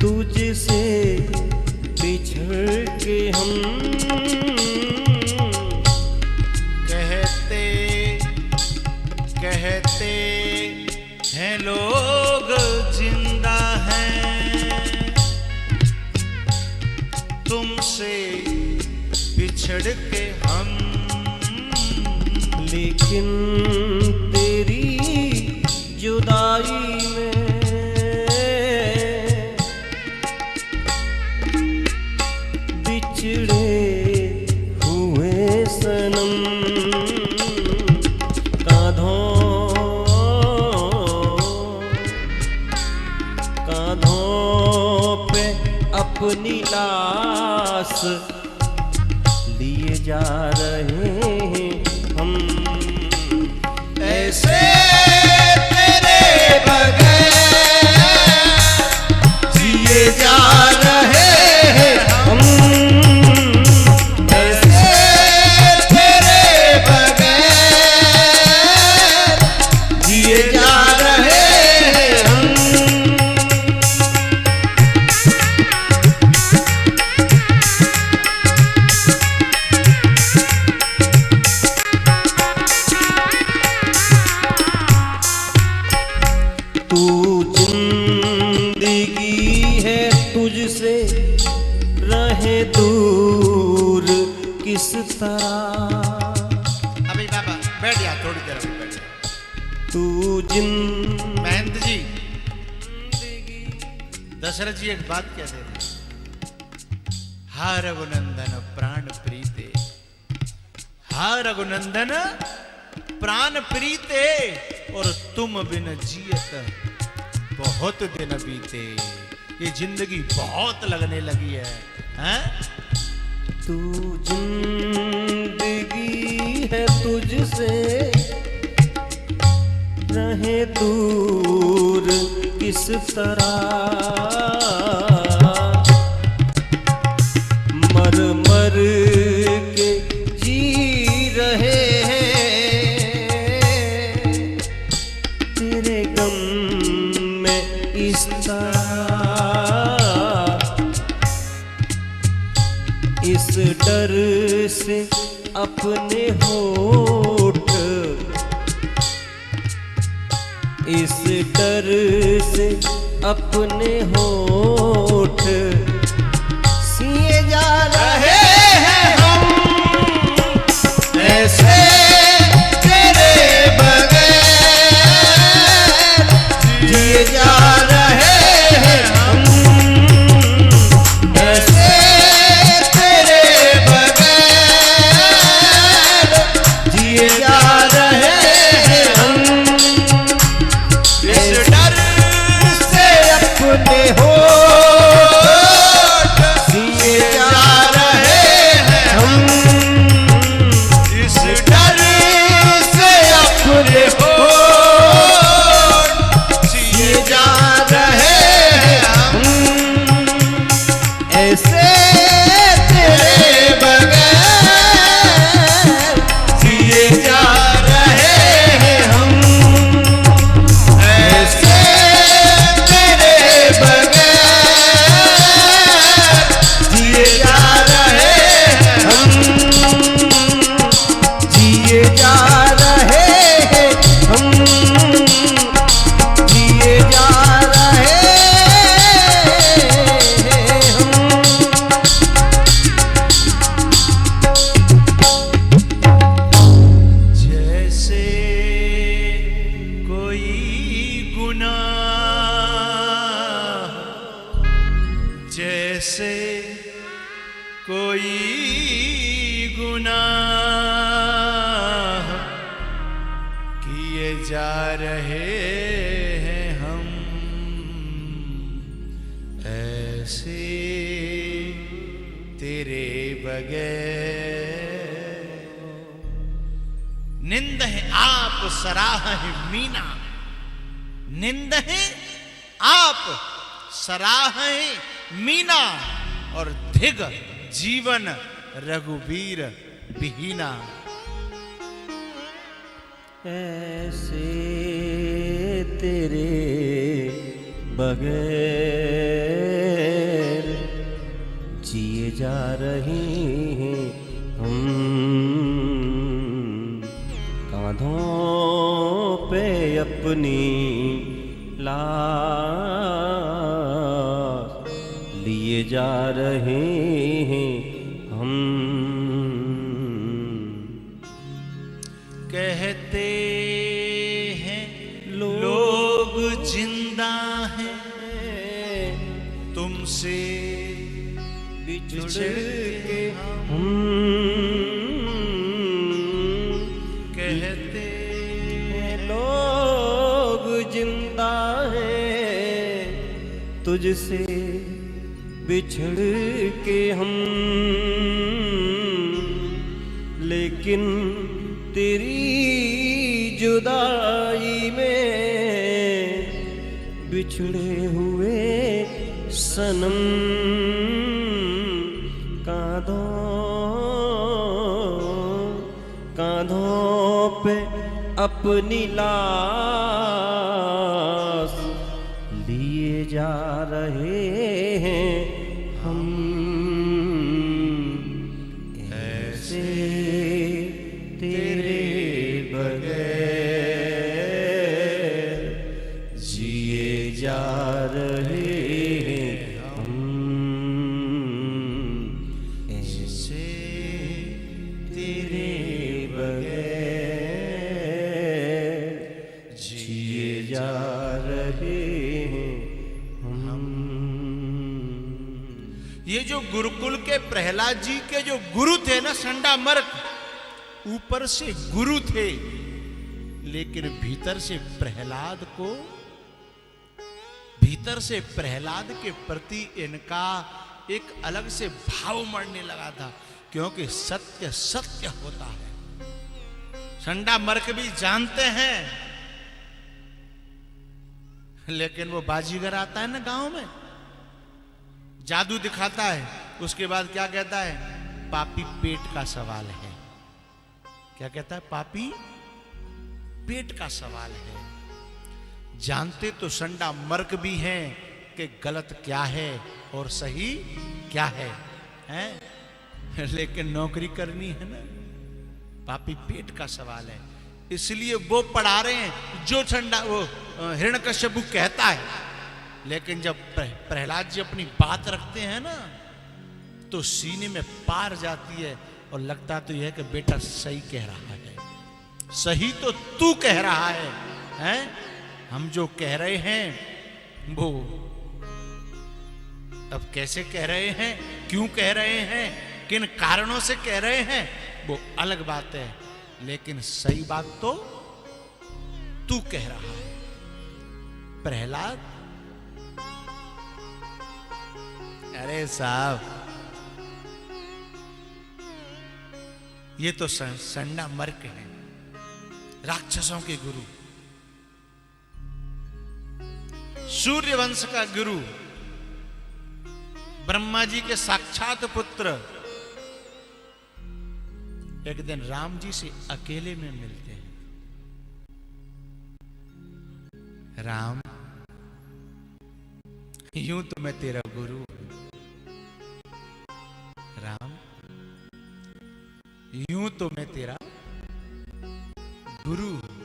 तुझसे बिछड़ के हम कहते कहते हैं लोग जिंदा हैं, तुमसे बिछड़ के हम, लेकिन तेरी जुदाई में बिछड़े हुए सनम, कांधों पे अपनी लाश लिए जा रहे हैं हम। ऐसे तेरे बगैर जिए जा रहे हैं हम, ऐसे तेरे बगैर जिए जा रहे हैं हम। तू जिंदगी है तुझसे रहे दूर किस तरह, अभी बाबा बैठ जा, थोड़ी देर अभी बैठ जा। तू महंत जी, दशरथ जी एक बात कहते थे, हा रघुनंदन प्राण प्रीते, हा रघुनंदन प्राण प्रीते, और तुम बिन जियत बहुत दिन बीते। ये जिंदगी बहुत लगने लगी है, हैं? तू जिंदगी है तुझसे रहे दूर किस तरह, मर मर के जी रहे हैं तेरे गम में इस तरह, इस डर से अपने होठ, इस डर से अपने होठ सिए जा रहे हैं हम। ऐसे तेरे बगैर जिए जा रहे हैं हम, ऐसे तेरे बगैर जिए जा रहे हैं हम। इस डर से अपने होठ सिए जा रहे हैं हम, इस डर से अपने होठ जिए जा रहे हैं हम। ऐसे तेरे बगैर जिए जा रहे हैं हम, ऐसे तेरे बगैर जिए जा रहे हैं हम, जिए जा रहे हैं हम, जिए जा रहे हैं हम। जैसे कोई गुनाह, जैसे कोई गुनाह किए जा रहे हैं हम, ऐसे तेरे बगैर निंद है आप सराह है मीना, निंद है आप सराह है मीना, और धिग जीवन रघुबीर बिहीना। ऐसे तेरे बगैर लिए जा रहे हैं हम कांधों पे अपनी लाश, लिए जा रहे हैं हम। कहते हैं लोग जिंदा हैं तुमसे बिछड़ के हम। कहते हैं लोग जिंदा हैं तुझसे बिछड़ के हम, लेकिन तेरी जुदाई में बिछड़े हुए सनम कांधों पे अपनी लाश लिए जा रहे हैं हम। ऐसे तेरे बगैर जिए जा रहे हैं हम। ऐसे तेरे बगैर जिए जा रहे हैं हम। ये जो गुरुकुल के प्रहलाद जी के जो गुरु थे ना संडा मर्क, ऊपर से गुरु थे लेकिन भीतर से प्रहलाद के प्रति इनका एक अलग से भाव मरने लगा था, क्योंकि सत्य सत्य होता है। संडा मर्क भी जानते हैं, लेकिन वो बाजीगर आता है ना गांव में, जादू दिखाता है, उसके बाद क्या कहता है? पापी पेट का सवाल है। क्या कहता है? पापी पेट का सवाल है। जानते तो संडा मर्क भी हैं कि गलत क्या है और सही क्या है, हैं? लेकिन नौकरी करनी है ना, पापी पेट का सवाल है, इसलिए वो पढ़ा रहे हैं जो संडा वो हिरण्यकश्यप कहता है। लेकिन जब प्रहलाद जी अपनी बात रखते हैं ना, तो सीने में पार जाती है और लगता तो यह कि बेटा सही कह रहा है, सही तो तू कह रहा है, हैं? हम जो कह रहे हैं वो अब कैसे कह रहे हैं, क्यों कह रहे हैं, किन कारणों से कह रहे हैं, वो अलग बात है, लेकिन सही बात तो तू कह रहा है। प्रहलाद, अरे साहब, ये तो संडा मर्क है, राक्षसों के गुरु, सूर्य वंश का गुरु, ब्रह्मा जी के साक्षात पुत्र। एक दिन राम जी से अकेले में मिलते हैं। राम, यूं तो मैं तेरा गुरु हूं। राम, यूं तो मैं तेरा गुरु हूं,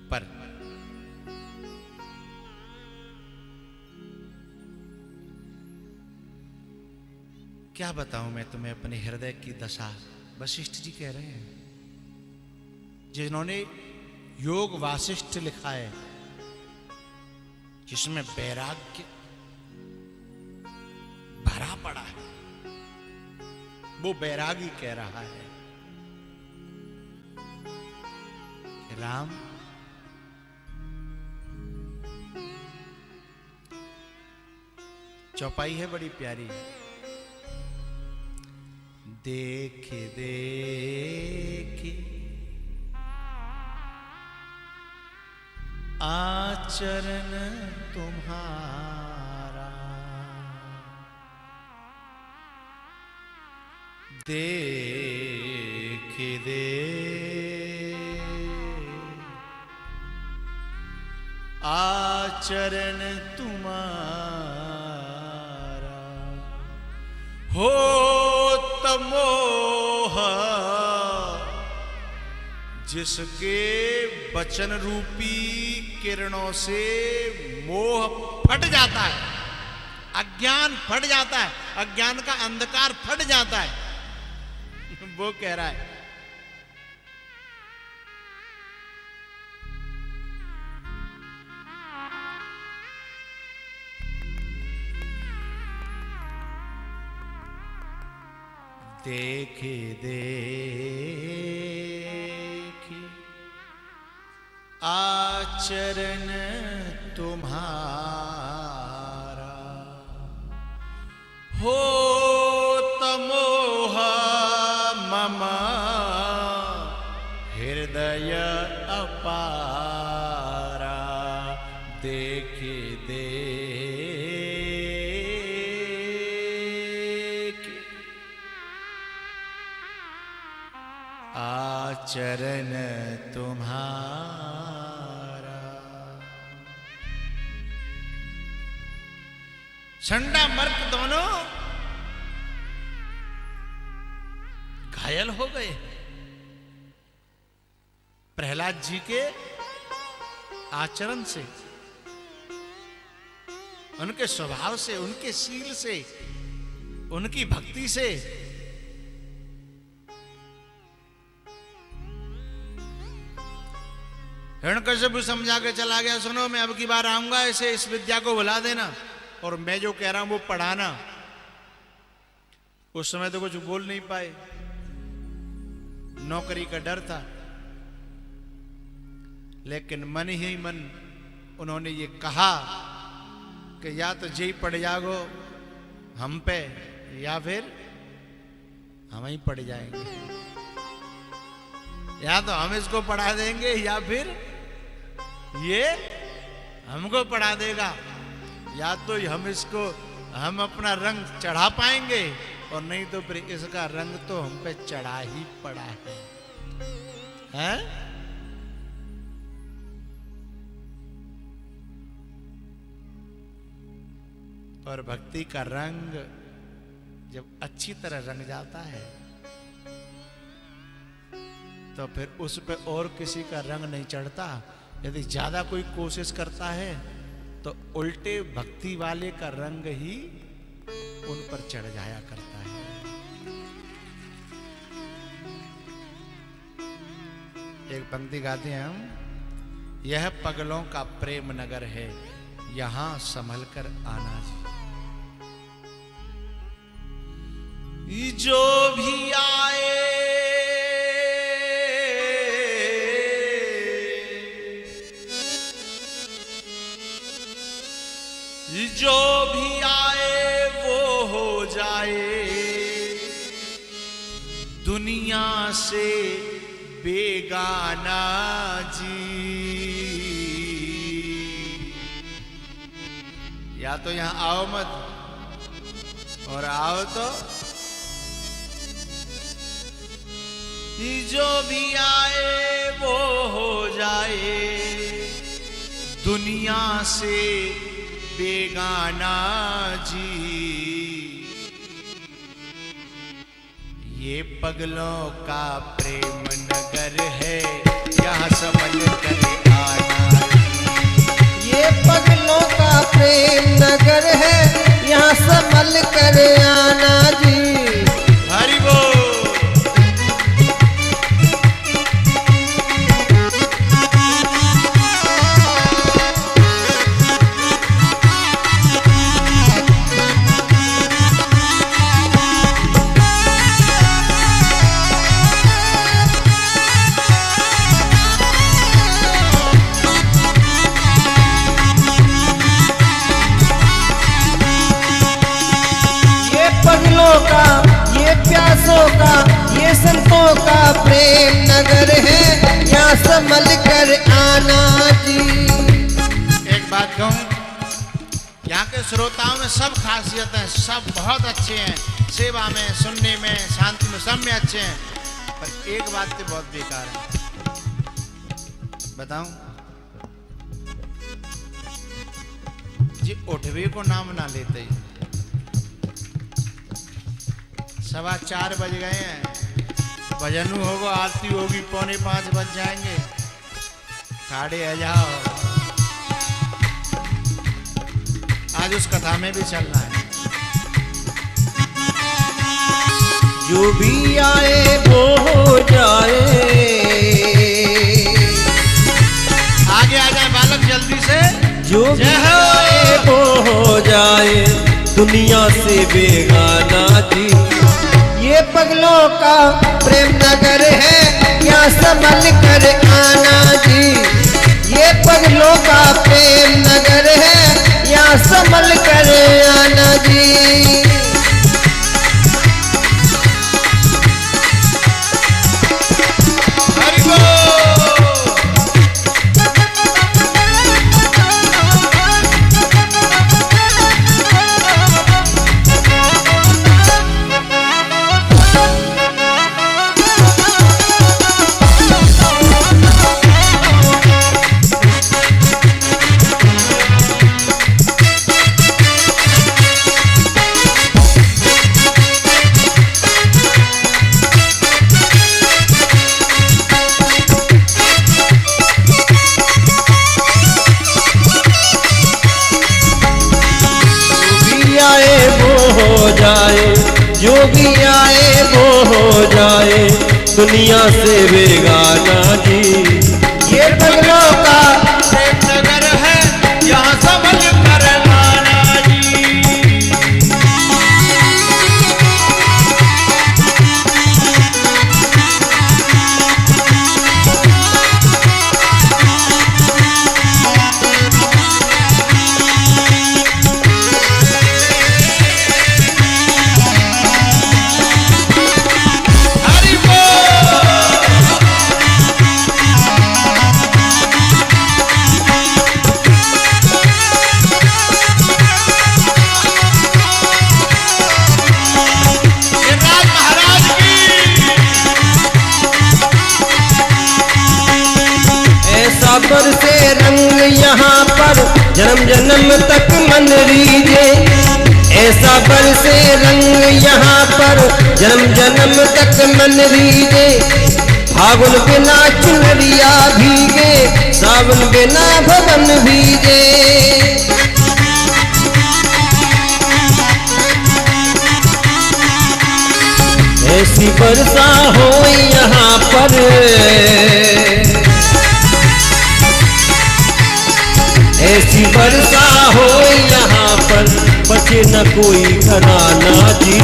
पर क्या बताऊं मैं तुम्हें अपने हृदय की दशा। वशिष्ठ जी कह रहे हैं, जिन्होंने योग वासिष्ठ लिखा है, जिसमें वैराग्य भरा पड़ा है, वो वैरागी कह रहा है कि राम, चौपाई है बड़ी प्यारी, देख देख आचरण तुम्हारा, देख देख आचरण तुम्हारा हो तमोह, जिसके वचन रूपी किरणों से मोह फट जाता है, अज्ञान फट जाता है, अज्ञान का अंधकार फट जाता है, वो कह रहा है। देखे देखे आचरण तुम्हारा हो तमोह मम हृदय अपारा। देखे देखे आचरण तुम्हारा। संडा मर्क दोनों घायल हो गए प्रहलाद जी के आचरण से, उनके स्वभाव से, उनके शील से, उनकी भक्ति से। हिरण्यकश्यप समझा के चला गया, सुनो मैं अब की बार आऊंगा, इसे इस विद्या को बुला देना और मैं जो कह रहा हूं वो पढ़ाना। उस समय तो कुछ बोल नहीं पाए, नौकरी का डर था, लेकिन मन ही मन उन्होंने ये कहा कि या तो जी पड़ जाओ हम पे, या फिर हम ही पड़ जाएंगे, या तो हम इसको पढ़ा देंगे या फिर ये हमको पढ़ा देगा, या तो हम अपना रंग चढ़ा पाएंगे और नहीं तो फिर इसका रंग तो हम पे चढ़ा ही पड़ा है? और भक्ति का रंग जब अच्छी तरह रंग जाता है तो फिर उस पे और किसी का रंग नहीं चढ़ता। यदि ज्यादा कोई कोशिश करता है तो उल्टे भक्ति वाले का रंग ही उन पर चढ़ जाया करता है। एक पंक्ति गाते हैं हम, यह पगलों का प्रेम नगर है, यहां संभल कर आना जी। जो भी आए जो भी आए वो हो जाए दुनिया से बेगाना जी। या तो यहां आओ मत, और आओ तो जो भी आए वो हो जाए दुनिया से बेगाना जी। ये पगलों का प्रेम नगर है, यहाँ समझ कर आना। ये पगलों का प्रेम नगर है, यहाँ संभल कर आना जी। हरि बोल। का ये संतों का प्रेम नगर है, यहाँ संभल कर आना जी। एक बात कहूं, यहाँ के श्रोताओं में सब खासियत है, सब बहुत अच्छे हैं, सेवा में, सुनने में, शांति में, सब में अच्छे हैं, पर एक बात तो बहुत बेकार है। बताऊं? जी उठवे को नाम ना लेते। 4:15 बज गए हैं, भजनू होगा, आरती होगी, 4:45 बज जाएंगे। खाड़े आ जाओ, आज उस कथा में भी चलना है। जो भी आए वो हो जाए, आगे आ जाए बालक जल्दी से। जो भी आए वो हो जाए, दुनिया से बेगाना जी। ये पगलों का प्रेम नगर है, यहाँ संभल कर आना जी। ये पगलों का प्रेम नगर है, यहाँ संभल कर आना जी। जो भी आए वो हो जाए, दुनिया से बेगाना जी। ये पगलों का प्रेम नगर है, यहाँ संभल कर आना जी। पर से रंग यहाँ पर जन्म जन्म तक मन रीजे। ऐसा बरसे रंग यहाँ पर जन्म जन्म तक मन रीजे। फागुन बिना चुनरिया भीगे, सावन बिना भवन भीगे। ऐसी वर्षा हो यहाँ पर, ऐसी वर्षा हो यहाँ पर, बचे न कोई घराना जी।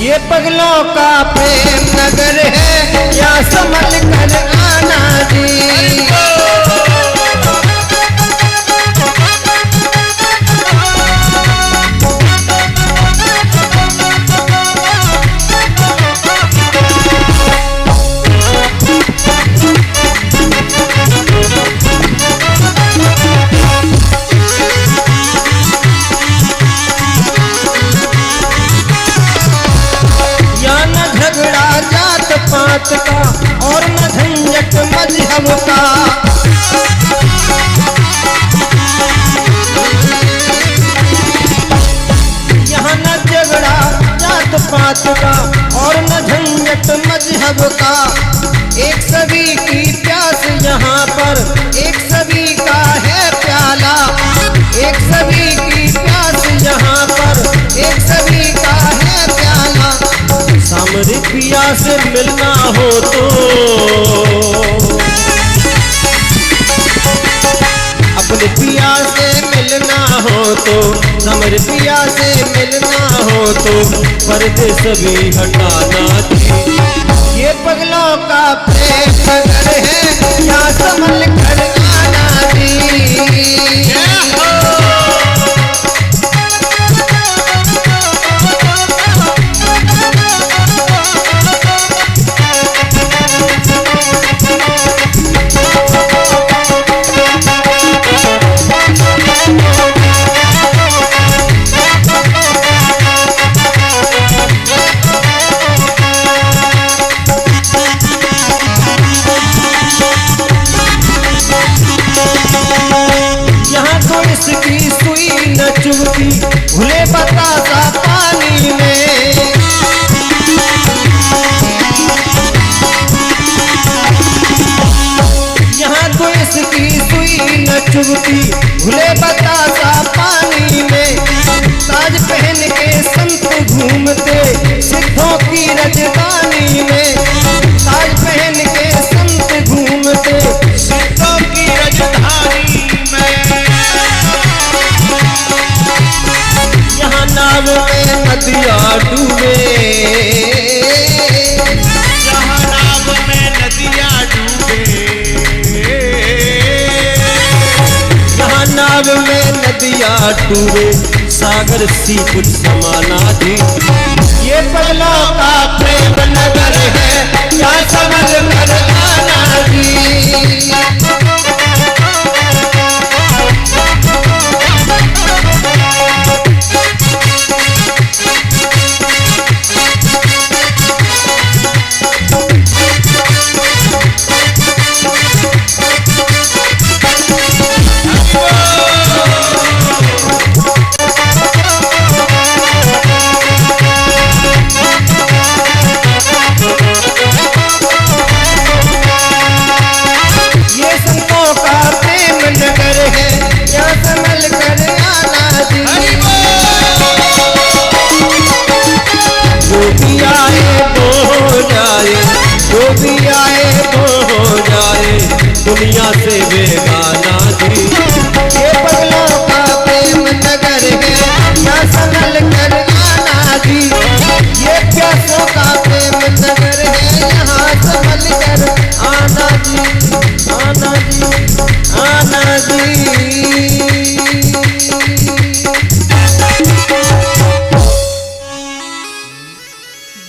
ये पगलों का प्रेम नगर है, या संभल कर आना जी। पात का और न झंझट मजहब का, यहाँ न झगड़ा जात पात का और न झंझट मजहब का। एक सभी की प्यास यहाँ पर, एक सभी का है प्याला। एक सभी की प्यास यहाँ पर, एक सभी का है प्याला। सामरी पिया से मिलना हो तो, अपने पिया से मिलना हो तो, सामरी पिया से मिलना हो तो, पर्दे सभी हटाना जी। ये पगलों का प्रेम नगर है, या संभल कर आना जी। चुभती घुले बतासा पानी में। ताज पहन के संत घूमते सिद्धों की रजधानी में। ताज पहन के संत घूमते सिद्धों की राजधानी में। यहाँ नाव में नदियाँ डूबे, जहाँ नाव में नदियाँ डूबे, यहाँ नाव में नदियाँ डूबे, सागर सी कुछ समाना जी। ये पगलों का प्रेम नगर है, क्या समझ कर आना जी। दुनिया से बेगाना जी। ये पगलों का प्रेम नगर है, क्या संभल कर आना जी। ये प्यासों का प्रेम नगर है, यहाँ संभल कर आना जी, आना जी, आना जी।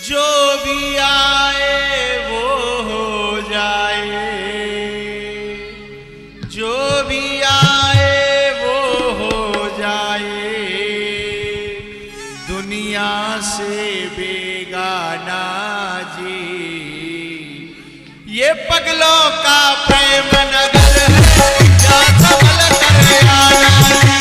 जो भी आए वो हो जाए, जो भी आए वो हो जाए, दुनिया से बेगाना जी। ये पगलों का प्रेम नगर है, क्या संभल कर आना जी।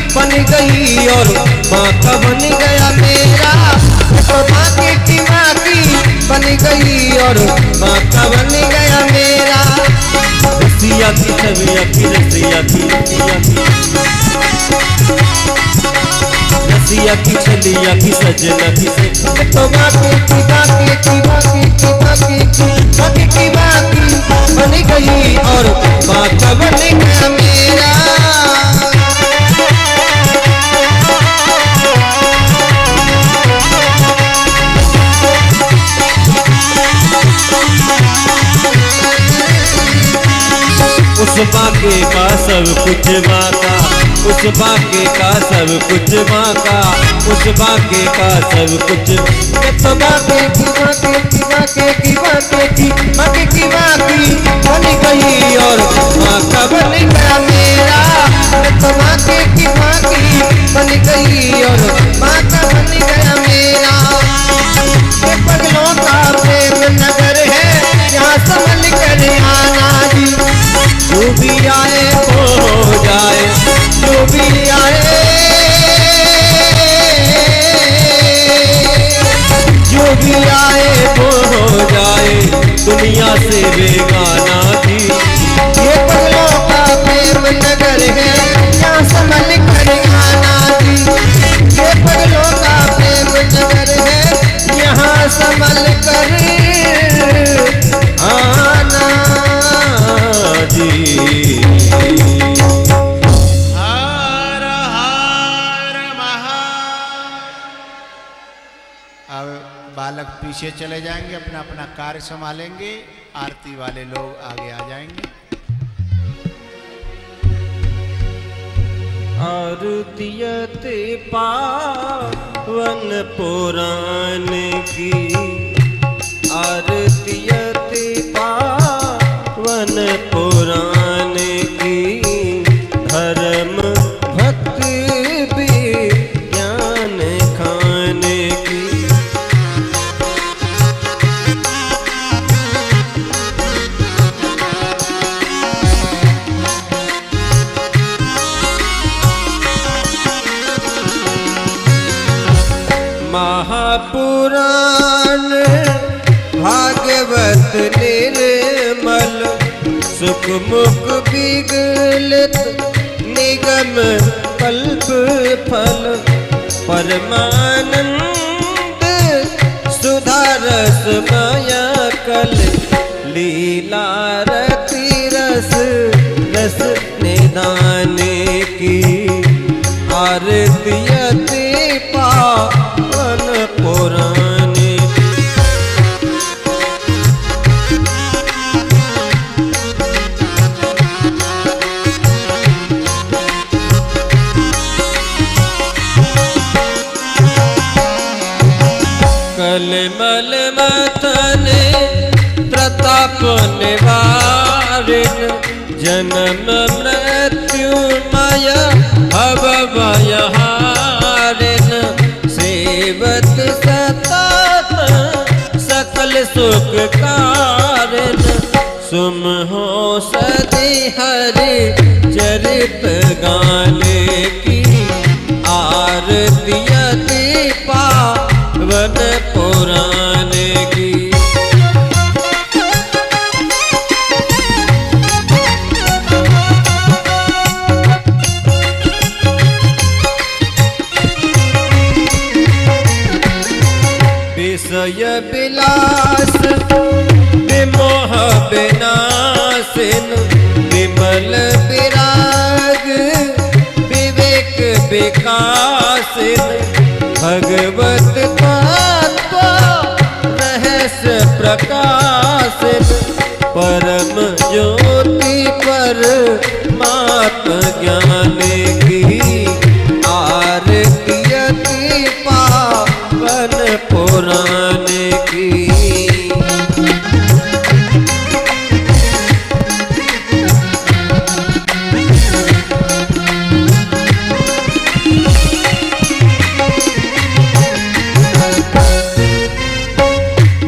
बन गई और माँ का बन गया मेरा। तो बाकी की माँ की बन गई और माँ का बन गया मेरा। रसिया की छविया की रसिया की रसिया की छलिया की सजना की। तो बाकी की बाकी की बाकी की बाकी की बाकी की बाकी बन गई और माँ का बन गया मेरा। उस बाके का सब कुछ माँ का, उस बाके का सब कुछ माँ का, उस बाके का सब कुछ। तो बाके की बाके की बाके की बाके की बाके की बाकी बन गई और माँ का बन गया मेरा। तो बाके की बाकी बन गई और माँ का बन गया मेरा। ये पगलों का प्रेम नगर है, यहाँ संभल कर आना जी। जो भी आए वो हो जाए, जो भी आए, जो भी आए वो हो जाए, दुनिया से बेगाना थी। ये पगलों का प्रेम नगर है, यहाँ संभल कर आना जी। ये पगलों का प्रेम नगर है, यहाँ संभल कर आना जी। हर हर महा। अब बालक पीछे चले जाएंगे, अपना अपना कार्य संभालेंगे। आरती वाले लोग आगे आ जाएंगे। आरतियते पावन पुराण की, आरतियते पावन पुराण की। धर्म भक्त विज्ञान खाने की। निर्मल सुख मुख विगलित निगम कल्प फल परमानंद सुधा रस माया कल लीला रति रस रस निधाने की आरती अति पावन पुराने। कलमल मथने प्रताप निवारिन जन्म मृत्युमय भवभय हारिन सेवत सतत सकल सुख कारिन सुम हो सदी हरि चरित गाने की आरती अति पावन पुराने की। विषय विलास विमोह विनाशिन विमल विराग विवेक विकासिन भगवत तत्व रहस्य प्रकाशित परम ज्योति परमात्म ज्ञान की आरती अति पावन पुराने की।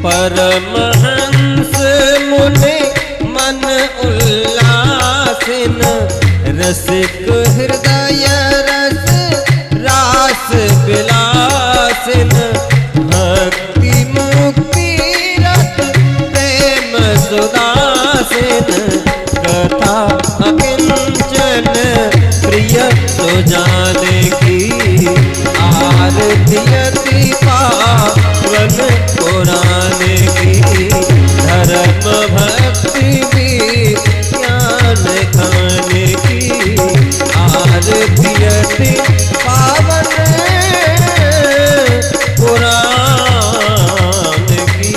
परमहंस मुनि मन उल्लासिन रसिक हृदय रस रास विलासिन भक्ति मुक्ति रत प्रेम सुदासिन कथा अकिंचन प्रिय सुजाने की आरती अति पावन पुराने की धर्म भक्ति विज्ञान खाने की आरती अति पावन पुराने की।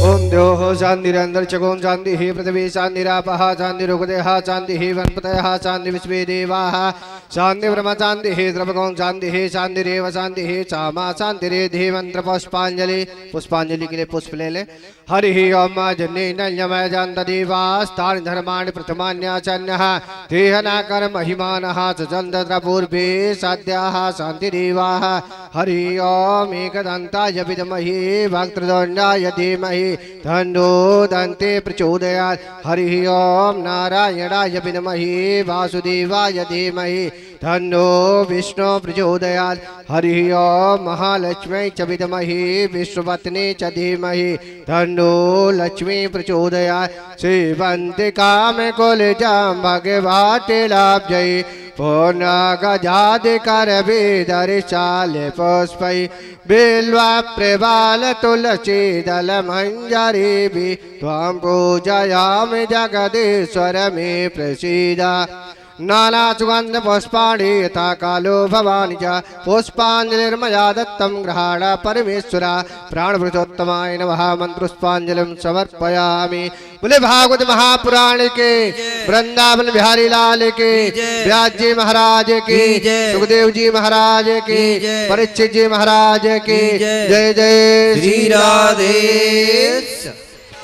ओम द्योः शान्तिरंतर चकों शांति ही पृथ्वी शान्तिरापः शान्तिरुगदेहा शान्ति ही वनपतयः शान्ति विश्वे देवाः शांति ब्रह्म शांति हे द्रवगों शांति हे शांतिरेव शांति हे चामा शांति रे धे मंत्र पुष्पांजलि पुष्पांजलि के लिए पुष्प ले ले। हरि ओम जन्ने नयमय जानत देवास्तानि धर्माणि प्रथमान्याचन्यः देहनाकर महिमानः चन्द्र पूर्वे साध्याः शान्तिरेवाः। हरि ओम एकदन्ताय विद्महे वक्त्रतुण्डाय धीमहि तन्नो दन्ते प्रचोदयात्। हरि ओम नारायणाय विद्महे वासुदेवाय धीमहि तन्नो विष्णु प्रचोदयात्। हरि ओम महालक्ष्मी च विद्महे विष्णुपत्नी च धीमहि तन्नो लक्ष्मी प्रचोदयात्। सेवन्ति कामकुलजं भगवतीलाब्जै पूर्णगजादिकरविधरिशाले पुष्पै बिल्वप्रवाल तुलसीदलमञ्जरीभिः त्वां पूजयामि जगदीश्वर मे प्रसीद। नाना सुगंध पुष्पाणि यथा कालो भवानि च पुष्पांजलिर्मया दत्तं गृहाण परमेश्वरा प्राणपुरुषोत्तमाय नमः मंत्रुष्पांजलिं समर्पयामि। बोले भागवत महापुराण के वृंदावन बिहारी लाल के व्यास जी महाराज की सुखदेव जी महाराज की परीक्षित जी महाराज की जय जय श्री राधे।